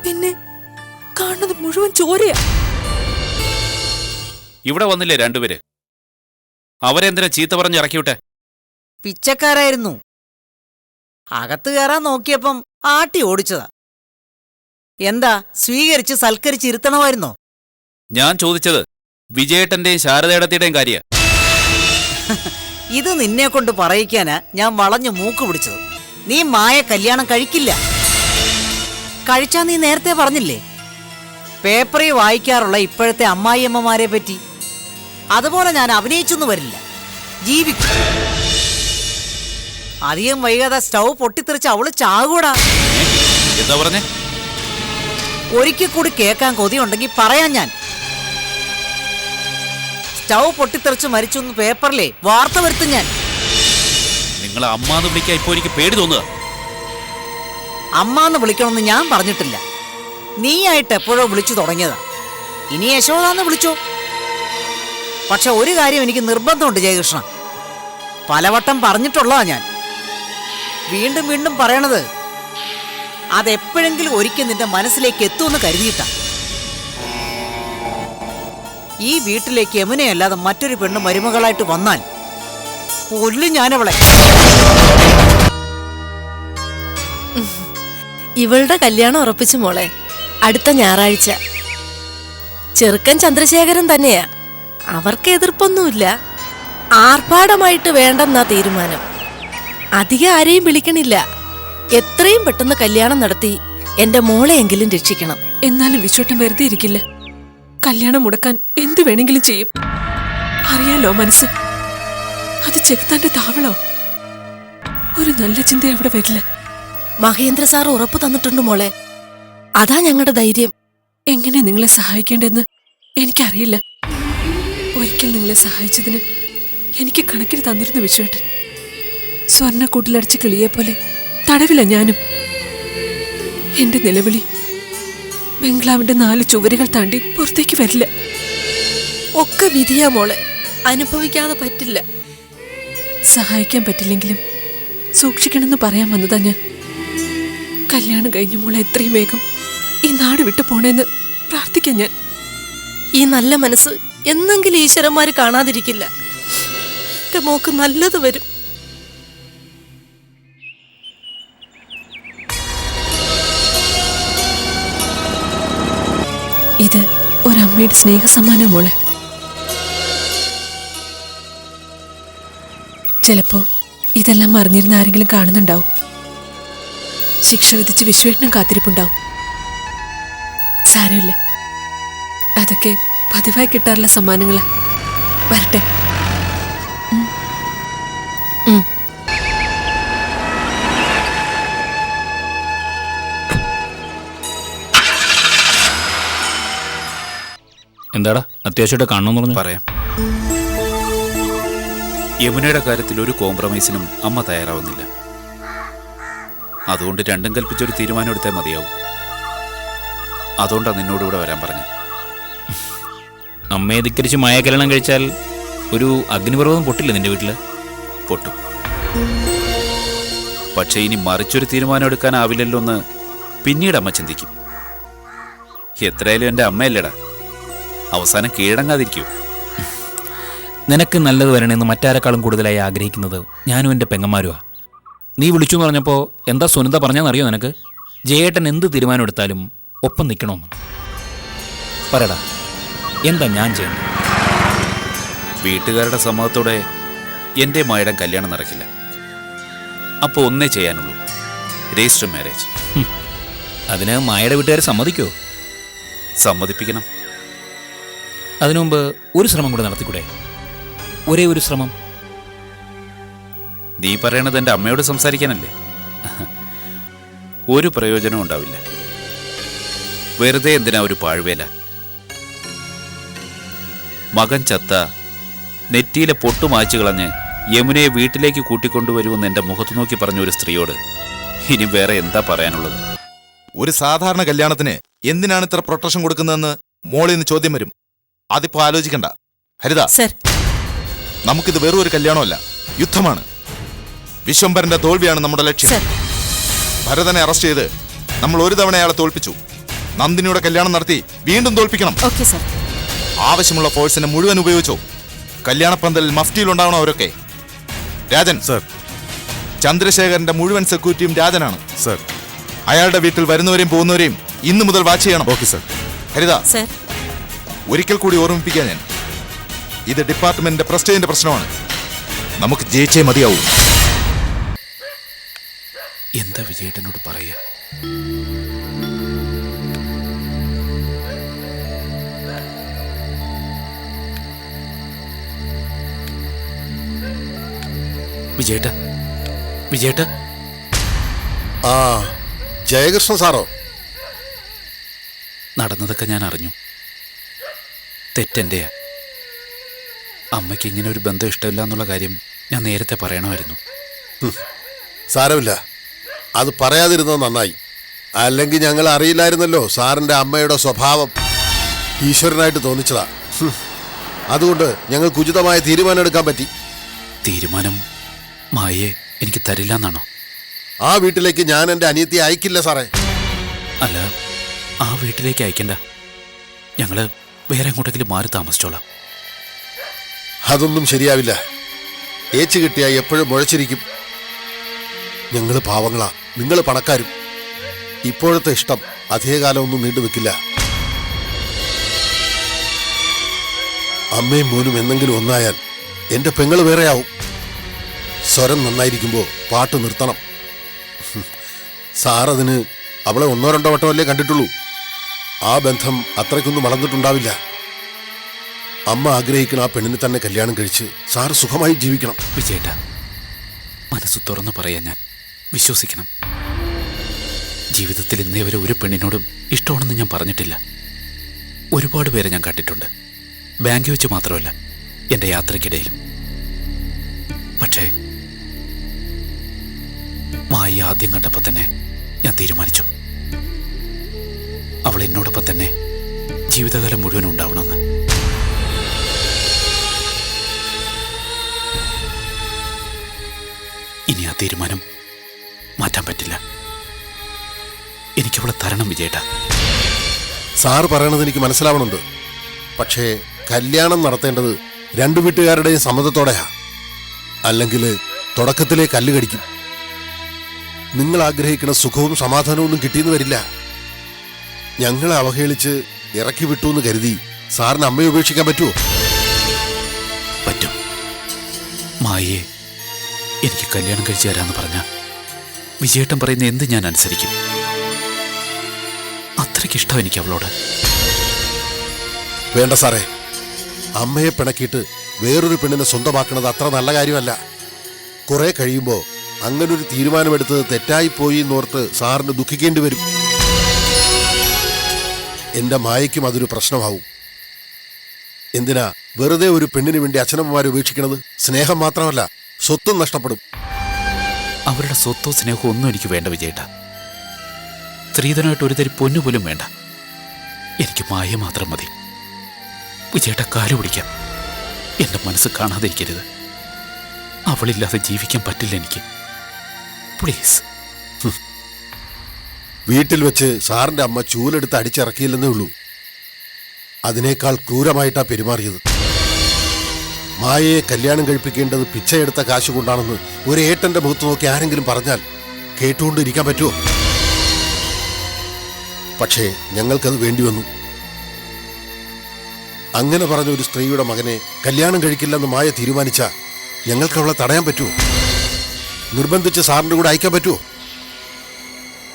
പിന്നെ കാണുന്നത് മുഴുവൻ ചോരയാ. ഇവിടെ വന്നില്ലേ രണ്ടുപേര്? അവരെന്തിനാ ചീത്ത പറഞ്ഞ് ഇറക്കിവിട്ടെ? പിച്ചക്കാരായിരുന്നു. അകത്ത് കയറാൻ നോക്കിയപ്പം ആട്ടി ഓടിച്ചതാ. എന്താ സ്വീകരിച്ച് സൽക്കരിച്ച് ഇരുത്തണമായിരുന്നോ? ഞാൻ ചോദിച്ചത് വിജയേട്ടന്റെയും ശാരദയുടെ കാര്യ. ഇത് നിന്നെ കൊണ്ട് പറയിക്കാനാ ഞാൻ വളഞ്ഞു മൂക്ക് പിടിച്ചത്. നീ മായ കല്യാണം കഴിക്കില്ല. കഴിച്ചാ നീ നേരത്തെ പറഞ്ഞില്ലേ? പേപ്പറിൽ വായിക്കാറുള്ള ഇപ്പോഴത്തെ അമ്മായിയമ്മമാരെ പറ്റി. അതുപോലെ ഞാൻ അഭിനയിച്ചൊന്നും വരില്ല, ജീവിക്കും. അധികം വൈകാതെ സ്റ്റൗ പൊട്ടിത്തെറിച്ച് അവള് ചാകൂടാ. എന്താ പറഞ്ഞേ? ഒരിക്കൽ കൂടി കേൾക്കാൻ കൊതിയുണ്ടെങ്കിൽ പറയാൻ ഞാൻ. സ്റ്റൗ പൊട്ടിത്തെറിച്ച് മരിച്ചു എന്ന് പേപ്പറിലെ വാർത്ത വരുത്തും ഞാൻ. നിങ്ങളെ അമ്മാന്ന് വിളിക്കാൻ ഇപ്പൊ എനിക്ക് പേടി തോന്നുക. അമ്മാന്ന് വിളിക്കണമെന്ന് ഞാൻ പറഞ്ഞിട്ടില്ല. നീയായിട്ട് എപ്പോഴോ വിളിച്ചു തുടങ്ങിയതാ. ഇനി യശോദാന്ന് വിളിച്ചോ. പക്ഷെ ഒരു കാര്യം എനിക്ക് നിർബന്ധമുണ്ട് ജയകൃഷ്ണ, പലവട്ടം പറഞ്ഞിട്ടുള്ളതാ ഞാൻ. വീണ്ടും വീണ്ടും പറയണത് അതെപ്പോഴെങ്കിലും ഒരിക്കൽ നിന്റെ മനസ്സിലേക്ക് എത്തുമെന്ന് കരുതിയിട്ടാ. ഈ വീട്ടിലേക്ക് യമുനയല്ലാതെ മറ്റൊരു പെണ്ണ് മരുമകളായിട്ട് വന്നാൽ കൊല്ലും ഞാനവളെ. ഇവളുടെ കല്യാണം ഉറപ്പിച്ചു മോളെ, അടുത്ത ഞായറാഴ്ച. ചെറുക്കൻ ചന്ദ്രശേഖരൻ തന്നെയാ. അവർക്ക് എതിർപ്പൊന്നുമില്ല. ആർഭാടമായിട്ട് വേണ്ടെന്നാ തീരുമാനം. അധികം ആരെയും വിളിക്കണില്ല. എത്രയും പെട്ടെന്ന് കല്യാണം നടത്തി എന്റെ മോളെയെങ്കിലും രക്ഷിക്കണം. എന്നാലും വിശ്വട്ടൻ വെറുതെ ഇരിക്കില്ല. കല്യാണം മുടക്കാൻ എന്തു വേണമെങ്കിലും ചെയ്യും. അറിയാലോ മനസ്സ്. അത് ചെകുത്താന്റെ താവളോ. ഒരു നല്ല ചിന്ത അവിടെ വരില്ല. മഹേന്ദ്ര സാർ ഉറപ്പ് തന്നിട്ടുണ്ട് മോളെ. അതാ ഞങ്ങളുടെ ധൈര്യം. എങ്ങനെ നിങ്ങളെ സഹായിക്കേണ്ടെന്ന് എനിക്കറിയില്ല. ഒരിക്കൽ നിങ്ങളെ സഹായിച്ചതിന് എനിക്ക് കണക്കിന് തന്നിരുന്നു വിശ്വേട്ടൻ. സ്വർണ്ണക്കൂട്ടിലടിച്ച് കിളിയെ പോലെ തടവില്ല ഞാനും. എന്റെ നിലവിളി ബംഗ്ലാവിന്റെ 4 ചുവരുകൾ താണ്ടി പുറത്തേക്ക് വരില്ല. ഒക്കെ വിധിയാ മോളെ, അനുഭവിക്കാതെ പറ്റില്ല. സഹായിക്കാൻ പറ്റില്ലെങ്കിലും സൂക്ഷിക്കണമെന്ന് പറയാൻ വന്നതാ ഞാൻ. കല്യാണം കഴിഞ്ഞ മോളെ എത്രയും വേഗം ഈ നാട് വിട്ടു പോണേന്ന് പ്രാർത്ഥിക്കാൻ ഞാൻ. ഈ നല്ല മനസ്സ് എന്നെങ്കിലും ഈശ്വരന്മാര് കാണാതിരിക്കില്ല. എന്റെ മോക്ക് നല്ലത് വരും. ഇത് ഒരമ്മയുടെ സ്നേഹസമ്മാനം മോളെ. ചിലപ്പോ ഇതെല്ലാം അറിഞ്ഞിരുന്ന ആരെങ്കിലും കാണുന്നുണ്ടാവും. ശിക്ഷ വിധിച്ച് വിശ്വേട്ടനും കാത്തിരിപ്പുണ്ടാവും. സാരമില്ല, അതൊക്കെ പതിവായി കിട്ടാറുള്ള സമ്മാനങ്ങളാ. വരട്ടെ. എന്താടാ അത്യാവശ്യമായിട്ട് കാണണമെന്ന് പറഞ്ഞു? പറയാം. യമുനയുടെ കാര്യത്തിൽ ഒരു കോംപ്രമൈസിനും അമ്മ തയ്യാറാവുന്നില്ല. അതുകൊണ്ട് രണ്ടും കൽപ്പിച്ചൊരു തീരുമാനം എടുത്താൽ മതിയാവും. അതുകൊണ്ടാണ് നിന്നോട് ഇവിടെ വരാൻ പറഞ്ഞു. അമ്മയെ ധിക്കരിച്ച് മായ കല്യാണം കഴിച്ചാൽ ഒരു അഗ്നിപർവ്വതം പൊട്ടില്ല നിന്റെ വീട്ടില്? പൊട്ടും. പക്ഷെ ഇനി മറിച്ചൊരു തീരുമാനം എടുക്കാനാവില്ലല്ലോ എന്ന് പിന്നീട് അമ്മ ചിന്തിക്കും. എത്രയായാലും എൻ്റെ അമ്മയല്ലേടാ, അവസാനം കീഴടങ്ങാതിരിക്കൂ. നിനക്ക് നല്ലത് വരണമെന്ന് മറ്റാരെക്കാളും കൂടുതലായി ആഗ്രഹിക്കുന്നത് ഞാനും എൻ്റെ പെങ്ങന്മാരുമാ. നീ വിളിച്ചു എന്ന് പറഞ്ഞപ്പോൾ എന്താ സുനന്ദ പറഞ്ഞാന്നറിയോ നിനക്ക്? ജയേട്ടൻ എന്ത് തീരുമാനം എടുത്താലും ഒപ്പം നിൽക്കണമെന്ന്. പറയടാ, എന്താ ഞാൻ ചെയ്യണ്ടത്? വീട്ടുകാരുടെ സമ്മതത്തോടെ എൻ്റെ മായുടെ കല്യാണം നടക്കില്ല. അപ്പോൾ ഒന്നേ ചെയ്യാനുള്ളൂ, രജിസ്റ്റർ മാരേജ്. അതിന് മായയുടെ വീട്ടുകാർ സമ്മതിക്കോ? സമ്മതിപ്പിക്കണം. അതിനു മുമ്പ് ഒരു ശ്രമം കൂടെ നടത്തിക്കൂടെ? ഒരേ ഒരു ശ്രമം. നീ പറയണത് എൻ്റെ അമ്മയോട് സംസാരിക്കാനല്ലേ? ഒരു പ്രയോജനവും ഉണ്ടാവില്ല. വെറുതെ എന്തിനാ ഒരു പാഴ്വേല? മകൻ ചത്ത നെറ്റിയിലെ പൊട്ടു മായ്ച്ചു കളഞ്ഞ് യമുനയെ വീട്ടിലേക്ക് കൂട്ടിക്കൊണ്ടുവരുമെന്ന് എൻ്റെ മുഖത്ത് നോക്കി പറഞ്ഞ ഒരു സ്ത്രീയോട് ഇനി വേറെ എന്താ പറയാനുള്ളത്? ഒരു സാധാരണ കല്യാണത്തിന് എന്തിനാണ് ഇത്ര പ്രൊട്ടക്ഷൻ കൊടുക്കുന്നതെന്ന് മോളിൽ നിന്ന് ചോദ്യം വരും. അതിപ്പോ ആലോചിക്കണ്ട. ഹരിത, നമുക്കിത് വെറും ഒരു കല്യാണമല്ല, യുദ്ധമാണ്. വിശ്വംഭരന്റെ തോൽവിയാണ് നമ്മുടെ ലക്ഷ്യം. ഭരതനെ അറസ്റ്റ് ചെയ്ത് നമ്മൾ ഒരു തവണ അയാളെ തോൽപ്പിച്ചു. നന്ദിനിയുടെ കല്യാണം നടത്തി വീണ്ടും തോൽപ്പിക്കണം. ആവശ്യമുള്ള ഫോഴ്സിനെ മുഴുവൻ ഉപയോഗിച്ചോ. കല്യാണപ്പന്തലിൽ മഫ്റ്റിയിലുണ്ടാവണം അവരൊക്കെ. രാജൻ സർ, ചന്ദ്രശേഖരന്റെ മുഴുവൻ സെക്യൂരിറ്റിയും രാജനാണ് സർ. അയാളുടെ വീട്ടിൽ വരുന്നവരെയും പോകുന്നവരെയും ഇന്നു മുതൽ വാച്ച് ചെയ്യണം. Okay sir. ഹരിത, ഒരിക്കൽ കൂടി ഓർമ്മിപ്പിക്കാൻ ഞാൻ, ഇത് ഡിപ്പാർട്ട്മെന്റിന്റെ പ്രസ്റ്റേജിന്റെ പ്രശ്നമാണ്. നമുക്ക് ജയിച്ചേ മതിയാവൂ. എന്താ വിജയേട്ടനോട് പറയാ? വിജയേട്ട, വിജയേട്ട. ആ, ജയകൃഷ്ണൻ സാറോ? നടന്നതൊക്കെ ഞാൻ അറിഞ്ഞു. തെറ്റെന്റെയാ. അമ്മയ്ക്ക് ഇങ്ങനെ ഒരു ബന്ധം ഇഷ്ടമില്ല എന്നുള്ള കാര്യം ഞാൻ നേരത്തെ പറയണമായിരുന്നു. സാരമില്ല, അത് പറയാതിരുന്നത് നന്നായി. അല്ലെങ്കിൽ ഞങ്ങൾ അറിയില്ലായിരുന്നല്ലോ സാറിന്റെ അമ്മയുടെ സ്വഭാവം. ഈശ്വരനായിട്ട് തോന്നിച്ചതാ. അതുകൊണ്ട് ഞങ്ങൾക്ക് ഉചിതമായ തീരുമാനം എടുക്കാൻ പറ്റി. തീരുമാനം മായയെ എനിക്ക് തരില്ല എന്നാണോ? ആ വീട്ടിലേക്ക് ഞാൻ എൻ്റെ അനിയത്തിയെ അയക്കില്ല സാറേ. അല്ല, ആ വീട്ടിലേക്ക് അയക്കണ്ട. ഞങ്ങള് വേറെ എങ്ങോട്ടെങ്കിലും മാറി താമസിച്ചോളാം. അതൊന്നും ശരിയാവില്ല. ഏച്ചു കിട്ടിയാ എപ്പോഴും മുഴച്ചിരിക്കും. ഞങ്ങൾ പാവങ്ങളാ, നിങ്ങൾ പണക്കാരും. ഇപ്പോഴത്തെ ഇഷ്ടം അധികകാലം ഒന്നും നീണ്ടു നിൽക്കില്ല. അമ്മയും മോനും എന്തെങ്കിലും ഒന്നായാൽ എൻ്റെ പെങ്ങൾ വേറെയാവും. സ്വരം നന്നായിരിക്കുമ്പോൾ പാട്ട് നിർത്തണം. സാറതിന് അവളെ 1-2 വട്ടമല്ലേ കണ്ടിട്ടുള്ളൂ. ആ ബന്ധം അത്രയ്ക്കൊന്നും വളർന്നിട്ടുണ്ടാവില്ല. അമ്മ ആഗ്രഹിക്കുന്ന ആ പെണ്ണിനെ തന്നെ കല്യാണം കഴിച്ച് സാറ് സുഖമായി ജീവിക്കണം. വിജയേട്ട, മനസ്സ് തുറന്നു പറയാൻ ഞാൻ വിശ്വസിക്കണം. ജീവിതത്തിൽ ഇന്നേ വരെ ഒരു പെണ്ണിനോടും ഇഷ്ടമാണെന്ന് ഞാൻ പറഞ്ഞിട്ടില്ല. ഒരുപാട് പേരെ ഞാൻ കണ്ടിട്ടുണ്ട്, ബാങ്ക് വെച്ച് മാത്രമല്ല, എൻ്റെ യാത്രയ്ക്കിടയിലും. പക്ഷേ മായി ആദ്യം കണ്ടപ്പോൾ തന്നെ ഞാൻ തീരുമാനിച്ചു, അവൾ എന്നോടൊപ്പം തന്നെ ജീവിതകാലം മുഴുവൻ ഉണ്ടാവണമെന്ന്. ഇനി ആ തീരുമാനം മാറ്റാൻ പറ്റില്ല. എനിക്കവളെ തരണം വിജയേട്ട. സാറ് പറയണത് എനിക്ക് മനസ്സിലാവണുണ്ട്. പക്ഷേ കല്യാണം നടത്തേണ്ടത് 2 വീട്ടുകാരുടെയും സമ്മതത്തോടെയാ. അല്ലെങ്കിൽ തുടക്കത്തിലേ കല്ല് കടിക്കും. നിങ്ങൾ ആഗ്രഹിക്കുന്ന സുഖവും സമാധാനവും ഒന്നും കിട്ടിയെന്ന് വരില്ല. ഞങ്ങളെ അവഹേളിച്ച് ഇറക്കി വിട്ടു എന്ന് കരുതി സാറിന് അമ്മയെ ഉപേക്ഷിക്കാൻ പറ്റുമോ? പറ്റും. മായയെ എനിക്ക് കല്യാണം കഴിച്ചു തരാമെന്ന് പറഞ്ഞ വിജയേട്ടൻ പറയുന്ന എന്ത് ഞാൻ അനുസരിക്കും. അത്രയ്ക്ക് ഇഷ്ടം എനിക്ക് അവളോട്. വേണ്ട സാറേ, അമ്മയെ പിണക്കിയിട്ട് വേറൊരു പെണ്ണിനെ സ്വന്തമാക്കുന്നത് അത്ര നല്ല കാര്യമല്ല. കുറെ കഴിയുമ്പോൾ അങ്ങനൊരു തീരുമാനമെടുത്തത് തെറ്റായിപ്പോയി എന്നോർത്ത് സാറിന് ദുഃഖിക്കേണ്ടി വരും. എൻ്റെ മായയ്ക്കും അതൊരു പ്രശ്നമാവും. എന്തിനാ വെറുതെ ഒരു പെണ്ണിന് വേണ്ടി അച്ഛനമ്മമാരെ ഉപേക്ഷിക്കണത്? സ്നേഹം മാത്രമല്ല, സ്വത്തും നഷ്ടപ്പെടും. അവരുടെ സ്വത്തോ സ്നേഹമോ ഒന്നും എനിക്ക് വേണ്ട വിജയേട്ട. സ്ത്രീധനമായിട്ട് ഒരു തരി പൊന്നു പോലും വേണ്ട. എനിക്ക് മായ മാത്രം മതി. വിജയേട്ട കാലു പിടിക്കാം. എൻ്റെ മനസ്സ് കാണാതിരിക്കരുത്. അവളില്ലാതെ ജീവിക്കാൻ പറ്റില്ല എനിക്ക്. പ്ലീസ്. വീട്ടിൽ വെച്ച് സാറിന്റെ അമ്മ ചൂലെടുത്ത് അടിച്ചിറക്കിയില്ലെന്നേ ഉള്ളൂ. അതിനേക്കാൾ ക്രൂരമായിട്ടാ പെരുമാറിയത്. മായയെ കല്യാണം കഴിപ്പിക്കേണ്ടത് പിച്ചയെടുത്ത കാശ് കൊണ്ടാണെന്ന് ഒരു ഏട്ടന്റെ മുഖത്ത് നോക്കി ആരെങ്കിലും പറഞ്ഞാൽ കേട്ടുകൊണ്ടിരിക്കാൻ പറ്റുമോ? പക്ഷേ ഞങ്ങൾക്കത് വേണ്ടി വന്നു. അങ്ങനെ പറഞ്ഞ ഒരു സ്ത്രീയുടെ മകനെ കല്യാണം കഴിക്കില്ലെന്ന് മായ തീരുമാനിച്ച ഞങ്ങൾക്ക് അവളെ തടയാൻ പറ്റുമോ? നിർബന്ധിച്ച് സാറിന്റെ കൂടെ അയക്കാൻ പറ്റുമോ?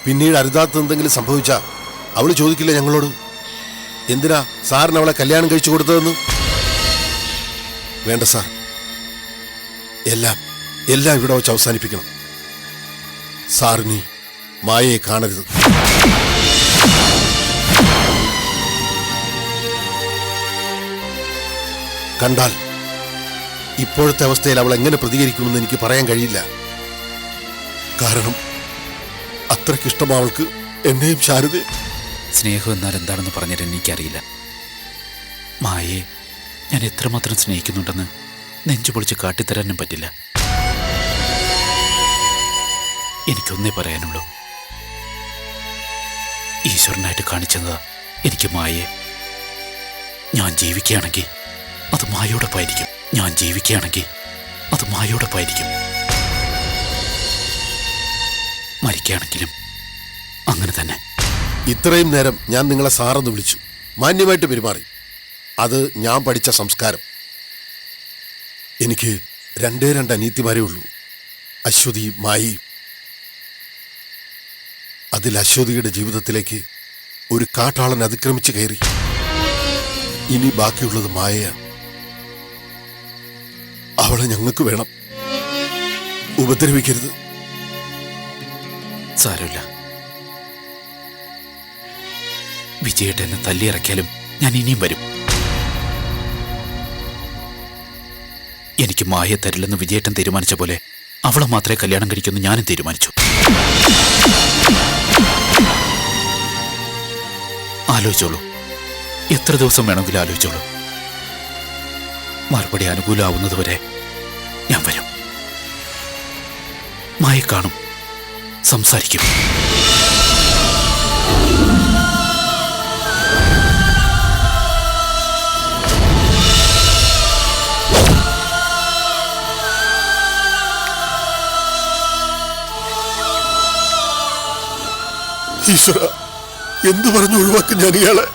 പിന്നീട് അരുതാത്ത എന്തെങ്കിലും സംഭവിച്ചാ അവള് ചോദിക്കില്ല ഞങ്ങളോട്, എന്തിനാ സാറിന് അവളെ കല്യാണം കഴിച്ചു കൊടുത്തതെന്ന്? വേണ്ട സാർ, എല്ലാം ഇവിടെ വെച്ച് അവസാനിപ്പിക്കണം. സാറിനി മായയെ കാണരുത്. കണ്ടാൽ ഇപ്പോഴത്തെ അവസ്ഥയിൽ അവൾ എങ്ങനെ പ്രതികരിക്കുമെന്ന് എനിക്ക് പറയാൻ കഴിയില്ല. കാരണം അത്രയ്ക്കിഷ്ടം അവൾക്ക് എന്നെയും ശാരദയും. സ്നേഹം എന്നാൽ എന്താണെന്ന് പറഞ്ഞിട്ട് എനിക്കറിയില്ല. മായയെ ഞാൻ എത്രമാത്രം സ്നേഹിക്കുന്നുണ്ടെന്ന് നെഞ്ചു പൊളിച്ച് കാട്ടിത്തരാനും പറ്റില്ല. എനിക്കൊന്നേ പറയാനുള്ളൂ, ഈശ്വരനായിട്ട് കാണിച്ചതാ എനിക്ക് മായയെ. ഞാൻ ജീവിക്കുകയാണെങ്കിൽ അത് മായോടൊപ്പായിരിക്കും. ഞാൻ ജീവിക്കുകയാണെങ്കിൽ അത് മായോടൊപ്പായിരിക്കും. മരിക്കുകയാണെങ്കിലും അങ്ങനെ തന്നെ. ഇത്രയും നേരം ഞാൻ നിങ്ങളെ സാറെന്ന് വിളിച്ചു, മാന്യമായിട്ട് പെരുമാറി. അത് ഞാൻ പഠിച്ച സംസ്കാരം. എനിക്ക് രണ്ടേ അനിയത്തിമാരേ ഉള്ളൂ, അശ്വതി മായി. അതിൽ അശ്വതിയുടെ ജീവിതത്തിലേക്ക് ഒരു കാട്ടാളൻ അതിക്രമിച്ച് കയറി. ഇനി ബാക്കിയുള്ളത് മായയാണ്. അവളെ ഞങ്ങൾക്ക് വേണം, ഉപദ്രവിക്കരുത്. സാരമില്ല, വിജയേട്ട എന്നെ തല്ലിയിറക്കിയാലും ഞാൻ ഇനിയും വരും. എനിക്ക് മായ തരില്ലെന്ന് വിജയേട്ടൻ തീരുമാനിച്ച പോലെ അവളെ മാത്രമേ കല്യാണം കഴിക്കുമെന്ന് ഞാനും തീരുമാനിച്ചു. ആലോചിച്ചോളൂ, എത്ര ദിവസം വേണമെങ്കിലും ആലോചിച്ചോളൂ. മറുപടി അനുകൂലമാവുന്നതുവരെ ഞാൻ വരും. മായ കാണും, സംസാരിക്കും. ഈശ്വര, എന്തു പറഞ്ഞു ഒഴിവാക്കും ഞാൻ ഇയാളെ?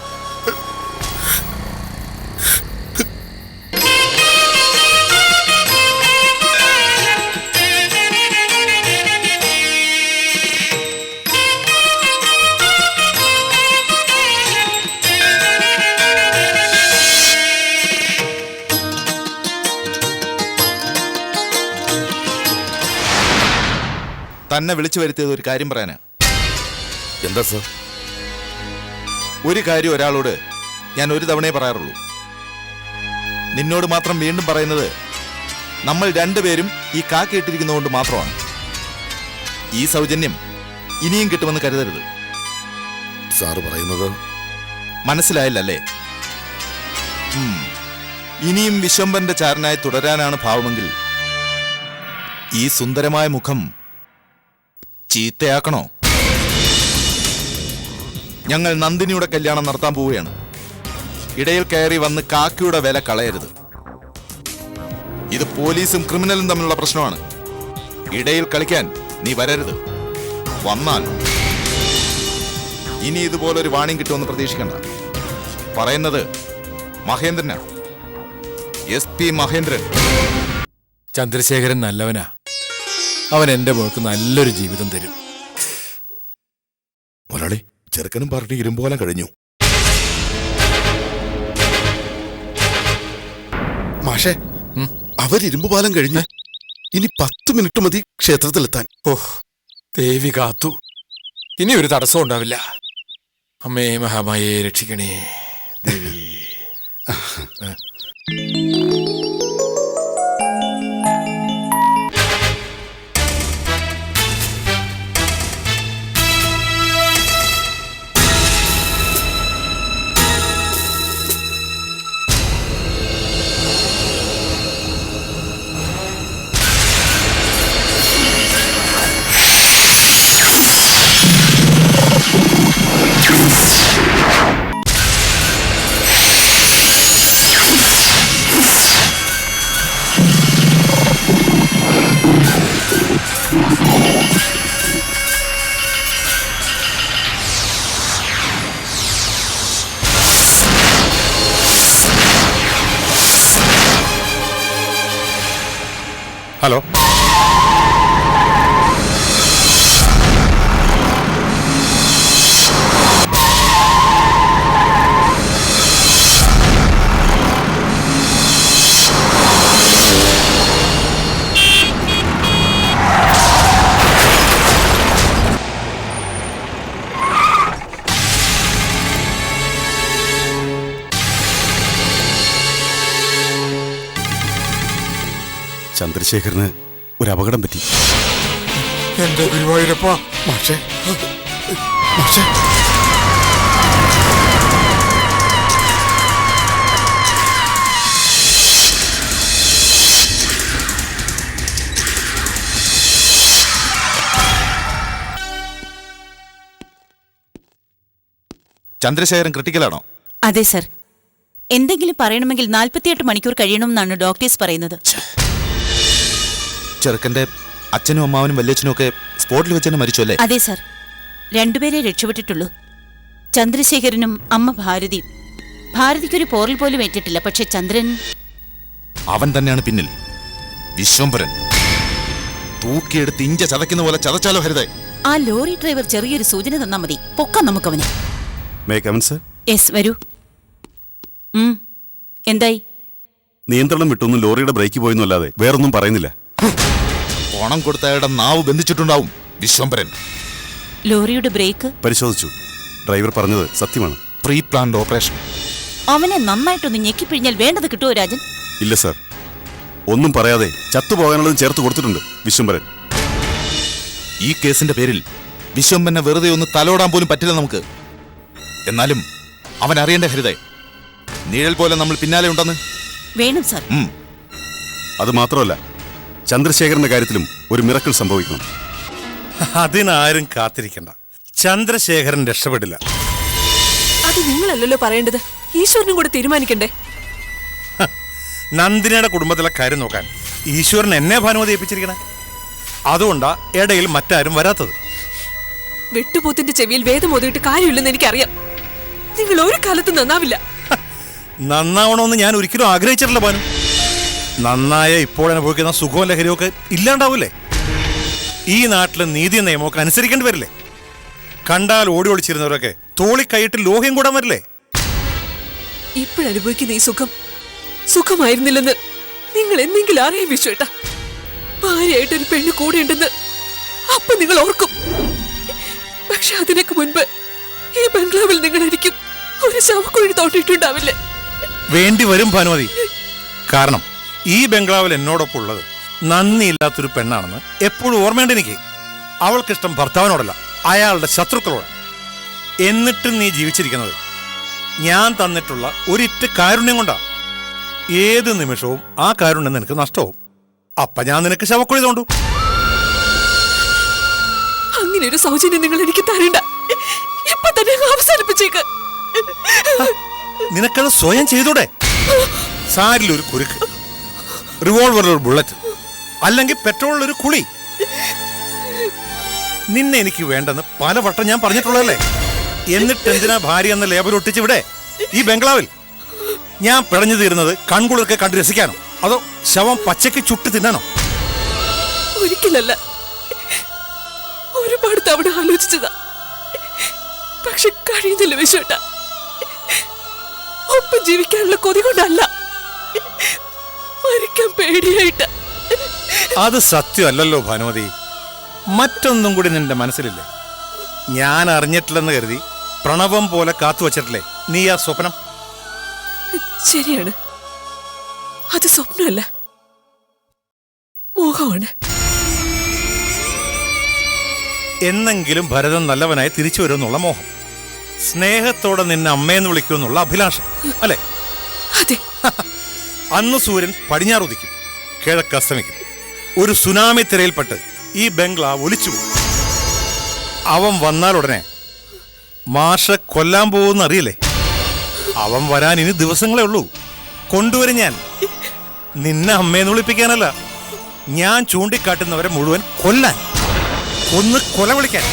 തന്നെ വിളിച്ചു വരുത്തിയത് ഒരു കാര്യം പറയാനാ. എന്താ സർ? ഒരു കാര്യം ഒരാളോട് ഞാൻ ഒരു തവണയെ പറയാറുള്ളൂ. നിന്നോട് മാത്രം വീണ്ടും പറയുന്നത്, നമ്മൾ രണ്ടുപേരും ഈ കാക്കിയിട്ടിരിക്കുന്നതുകൊണ്ട് മാത്രമാണ്. ഈ സൗജന്യം ഇനിയും കിട്ടുമെന്ന് കരുതരുത്. സാറ് പറയുന്നത് മനസ്സിലായില്ലല്ലേ? ഇനിയും വിശ്വംഭരന്റെ ചാരനായി തുടരാനാണ് ഭാവമെങ്കിൽ ഈ സുന്ദരമായ മുഖം ചീത്തയാക്കണോ? ഞങ്ങൾ നന്ദിനിയുടെ കല്യാണം നടത്താൻ പോവുകയാണ്. ഇടയിൽ കയറി വന്ന് കാക്കിയുടെ വില കളയരുത്. ഇത് പോലീസും ക്രിമിനലും തമ്മിലുള്ള പ്രശ്നമാണ്. ഇടയിൽ കളിക്കാൻ നീ വരരുത്. വന്നാൽ ഇനി ഇതുപോലൊരു വാണിംഗ് കിട്ടുമെന്ന് പ്രതീക്ഷിക്കണ്ട. പറയുന്നത് മഹേന്ദ്രനാണ്, SP മഹേന്ദ്രൻ. ചന്ദ്രശേഖരൻ നല്ലവനാ. അവൻ എന്റെ മോൾക്ക് നല്ലൊരു ജീവിതം തരും. മുരളി, ചെറുക്കനും പാർട്ടി ഇരുമ്പോലം കഴിഞ്ഞു. മാഷേ, അവരിരുമ്പുപാലം കഴിഞ്ഞ് ഇനി 10 മിനിറ്റ് മതി ക്ഷേത്രത്തിലെത്താൻ. ദേവി കാത്തു. ഇനി ഒരു തടസ്സം ഉണ്ടാവില്ല. അമ്മേ മഹാമായെ രക്ഷിക്കണേ ദേവി. ഹലോ, ചന്ദ്രശേഖരന് ഒരു അപകടം പറ്റി. എന്റെ ഗുരുവായൂരപ്പ, മാഷേ മാഷേ. ചന്ദ്രശേഖരൻ ക്രിട്ടിക്കലാണോ? അതെ സർ. എന്തെങ്കിലും പറയണമെങ്കിൽ 48 മണിക്കൂർ കഴിയണമെന്നാണ് ഡോക്ടേഴ്സ് പറയുന്നത്. ചെറുക്കന്റെ അച്ഛനും അമ്മാവനും വല്യച്ഛനും ഒക്കെ സ്പോട്ടിൽ വെച്ച് തന്നെ മരിച്ചു അല്ലേ? അതെ സർ, രണ്ടുപേരെ രക്ഷപ്പെട്ടിട്ടുള്ളൂ. ചന്ദ്രശേഖരനും അമ്മ ഭാരതി. ഭാരതിക്കൊരു പോറൽ പോലും ഏറ്റിട്ടില്ല. പക്ഷെ ചന്ദ്രൻ, അവൻ തന്നെയാണ് പിന്നിൽ. വിശ്വംഭരൻ തൂക്കിയെടുത്ത് ഇഞ്ച ചതയ്ക്കുന്ന പോലെ ചതച്ചാലോ ഹരിതേ? ആ ലോറി ഡ്രൈവർ ചെറിയൊരു സൂചന തന്നാ മതി, പൊക്കാം നമുക്കവനെ. യെസ്, വരൂ. എന്തായി? നിയന്ത്രണം വിട്ടൊന്നും ലോറിയുടെ ബ്രേക്ക് പോയെന്നല്ലാതെ വേറൊന്നും പറയുന്നില്ല. പണം കൊടുത്തയാളുടെ നാവ് ബന്ധിച്ചിട്ടുണ്ടാവും വിശ്വംഭരൻ. ലോറിയുടെ ബ്രേക്ക് പരിശോധിച്ചു. ഡ്രൈവർ പറഞ്ഞത് സത്യമാണ്. Pre planned operation. അവനെ നന്നായിട്ടൊന്ന് ഞെക്കിപ്പിഴിഞ്ഞാൽ വേണ്ടത് കിട്ടുമോ രാജൻ? ഇല്ല സാർ, ഒന്നും പറയാതെ ചത്തുപോകാനുള്ളതും ചേർത്ത് കൊടുത്തിട്ടുണ്ട് വിശ്വംഭരൻ. ഈ കേസിന്റെ പേരിൽ വിശ്വംഭരനെ വെറുതെ ഒന്ന് തലോടാൻ പോലും പറ്റില്ല നമുക്ക്. എന്നാലും അവൻ അറിയേണ്ട ഹരിതേ, നിഴൽ പോലെ നമ്മൾ പിന്നാലെ ഉണ്ടെന്ന്. വേണം സാർ. അത് മാത്രമല്ല, ചന്ദ്രശേഖരന്റെ കാര്യത്തിലും ഒരു മിറക്കിൾ സംഭവിക്കണം. അതിനാരും കാത്തിരിക്കണ്ട. ചന്ദ്രശേഖരൻ രക്ഷപ്പെടില്ല. അത് നിങ്ങളല്ലല്ലോ പറയേണ്ടത്, ഈശ്വരനും കൂടെ തീരുമാനിക്കണ്ടേ? നന്ദിനിയുടെ കുടുംബത്തിലെ കാര്യം നോക്കാൻ ഈശ്വരൻ എന്നെ ഭാനുമതി ഏൽപ്പിച്ചിരിക്കണേ. അതുകൊണ്ടാ ഇടയിൽ മറ്റാരും വരാത്തത്. വെട്ടുപോത്തിന്റെ ചെവിയിൽ വേദം ഒതിയിട്ട് കാര്യമില്ലെന്ന് എനിക്കറിയാം. നിങ്ങൾ ഒരു കാലത്തും നന്നാവില്ല. നന്നാവണമെന്ന് ഞാൻ ഒരിക്കലും ആഗ്രഹിച്ചിട്ടില്ല ഭാനു. നന്നായ ഇപ്പോൾ അനുഭവിക്കുന്ന സുഖവും ലഹരിയൊക്കെ ഇല്ലാണ്ടാവൂലേ? ഈ നാട്ടിലെ നീതി നിയമമൊക്കെ അനുസരിക്കേണ്ടി വരില്ലേ? കണ്ടാൽ ഓടി ഒളിച്ചിരുന്നവരൊക്കെ തോളിക്കൈയിട്ട് ലോഹ്യം കൂടാൻ വരില്ലേ? ഇപ്പോഴനുഭവിക്കുന്ന ഈ സുഖം സുഖമായിരുന്നില്ലെന്ന് നിങ്ങൾ എന്തെങ്കിലും അറിയാൻ വിശ്വേട്ടാ. ഭാര്യയായിട്ടൊരു പെണ്ണ് കൂടെയുണ്ടെന്ന് അപ്പൊ നിങ്ങൾ ഓർക്കും. പക്ഷെ അതിനൊക്കെ മുൻപ് ഈ ബംഗ്ലാവിൽ നിങ്ങളായിരിക്കും ഒരു ശവക്കുഴി തോട്ടിട്ടുണ്ടാവില്ലേ? വേണ്ടി വരും ഭാനുമതി. കാരണം ഈ ബംഗ്ലാവിൽ എന്നോടൊപ്പം ഉള്ളത് നന്ദിയില്ലാത്തൊരു പെണ്ണാണെന്ന് എപ്പോഴും ഓർമ്മയുണ്ട് എനിക്ക്. അവൾക്കിഷ്ടം ഭർത്താവിനോടല്ല, അയാളുടെ ശത്രുക്കളോട്. എന്നിട്ടും നീ ജീവിച്ചിരിക്കുന്നത് ഞാൻ തന്നിട്ടുള്ള ഒരിറ്റ് കാരുണ്യം കൊണ്ടാ. ഏത് നിമിഷവും ആ കാരുണ്യം നിനക്ക് നഷ്ടവും. അപ്പൊ ഞാൻ നിനക്ക് ശവക്കുഴി തോണ്ടു. അങ്ങനെ ഒരു സൗജന്യം നിങ്ങൾ എനിക്ക് തരണ്ട. ഇപ്പൊ തന്നെ അവസാനിപ്പിച്ചേക്ക്. നിനക്കത് സ്വയം ചെയ്തൂടെ? സാരിലൊരു കുരുക്ക്, റിവോൾവറിലൊരു ബുള്ളറ്റ്, അല്ലെങ്കിൽ പെട്രോളിലൊരു കുളി. നിന്നെ എനിക്ക് വേണ്ടെന്ന് പലവട്ടം ഞാൻ പറഞ്ഞിട്ടുള്ളതല്ലേ? എന്നിട്ട് എന്തിനാ ഭാര്യ എന്ന ലേബൽ ഒട്ടിച്ചിവിടെ ഈ ബംഗ്ലാവിൽ? ഞാൻ പിടഞ്ഞു തീരുന്നത് കൺകുളിർക്കെ കണ്ടു രസിക്കാനോ, അതോ ശവം പച്ചയ്ക്ക് ചുട്ട് തിന്നാനോ? ഒരിക്കലല്ല, ഒരുപാട് തവണ ആലോചിച്ചതാ. പക്ഷെ കഴിയുന്നില്ല വിശ്വേട്ട. ഒപ്പം ജീവിക്കാനുള്ള കൊതി കൊണ്ടല്ല, മരിക്കാൻ പേടിയായിട്ട്. അത് സത്യമല്ലല്ലോ ഭാനുമതി. മറ്റൊന്നും കൂടി നിന്റെ മനസ്സിലില്ലേ? ഞാൻ അറിഞ്ഞിട്ടില്ലെന്ന് കരുതി പ്രണവം പോലെ കാത്തുവച്ചിട്ടില്ലേ നീ ആ സ്വപ്നം? ശരിയാണ്, അത് സ്വപ്നമല്ല, മോഹമാണ്. എന്നെങ്കിലും ഭരതൻ നല്ലവനായി തിരിച്ചു വരുമെന്നുള്ള മോഹം, സ്നേഹത്തോടെ നിന്നെ അമ്മയെന്ന് വിളിക്കുമെന്നുള്ള അഭിലാഷം, അല്ലേ? അതെ. അന്ന് സൂര്യൻ പടിഞ്ഞാറുദിക്കും, കിഴക്ക് അസ്തമിക്കും. ഒരു സുനാമി തിരയിൽപ്പെട്ട് ഈ ബംഗ്ലാവ് ഒലിച്ചുപോകും. അവൻ വന്നാലുടനെ മാഷ കൊല്ലാൻ പോകുന്ന അറിയില്ലേ? അവൻ വരാൻ ഇനി ദിവസങ്ങളേ ഉള്ളൂ. കൊണ്ടുവരും ഞാൻ. നിന്നെ അമ്മയെന്ന് വിളിപ്പിക്കാനല്ല, ഞാൻ ചൂണ്ടിക്കാട്ടുന്നവരെ മുഴുവൻ കൊല്ലാൻ, ഒന്ന് കൊല വിളിക്കാൻ.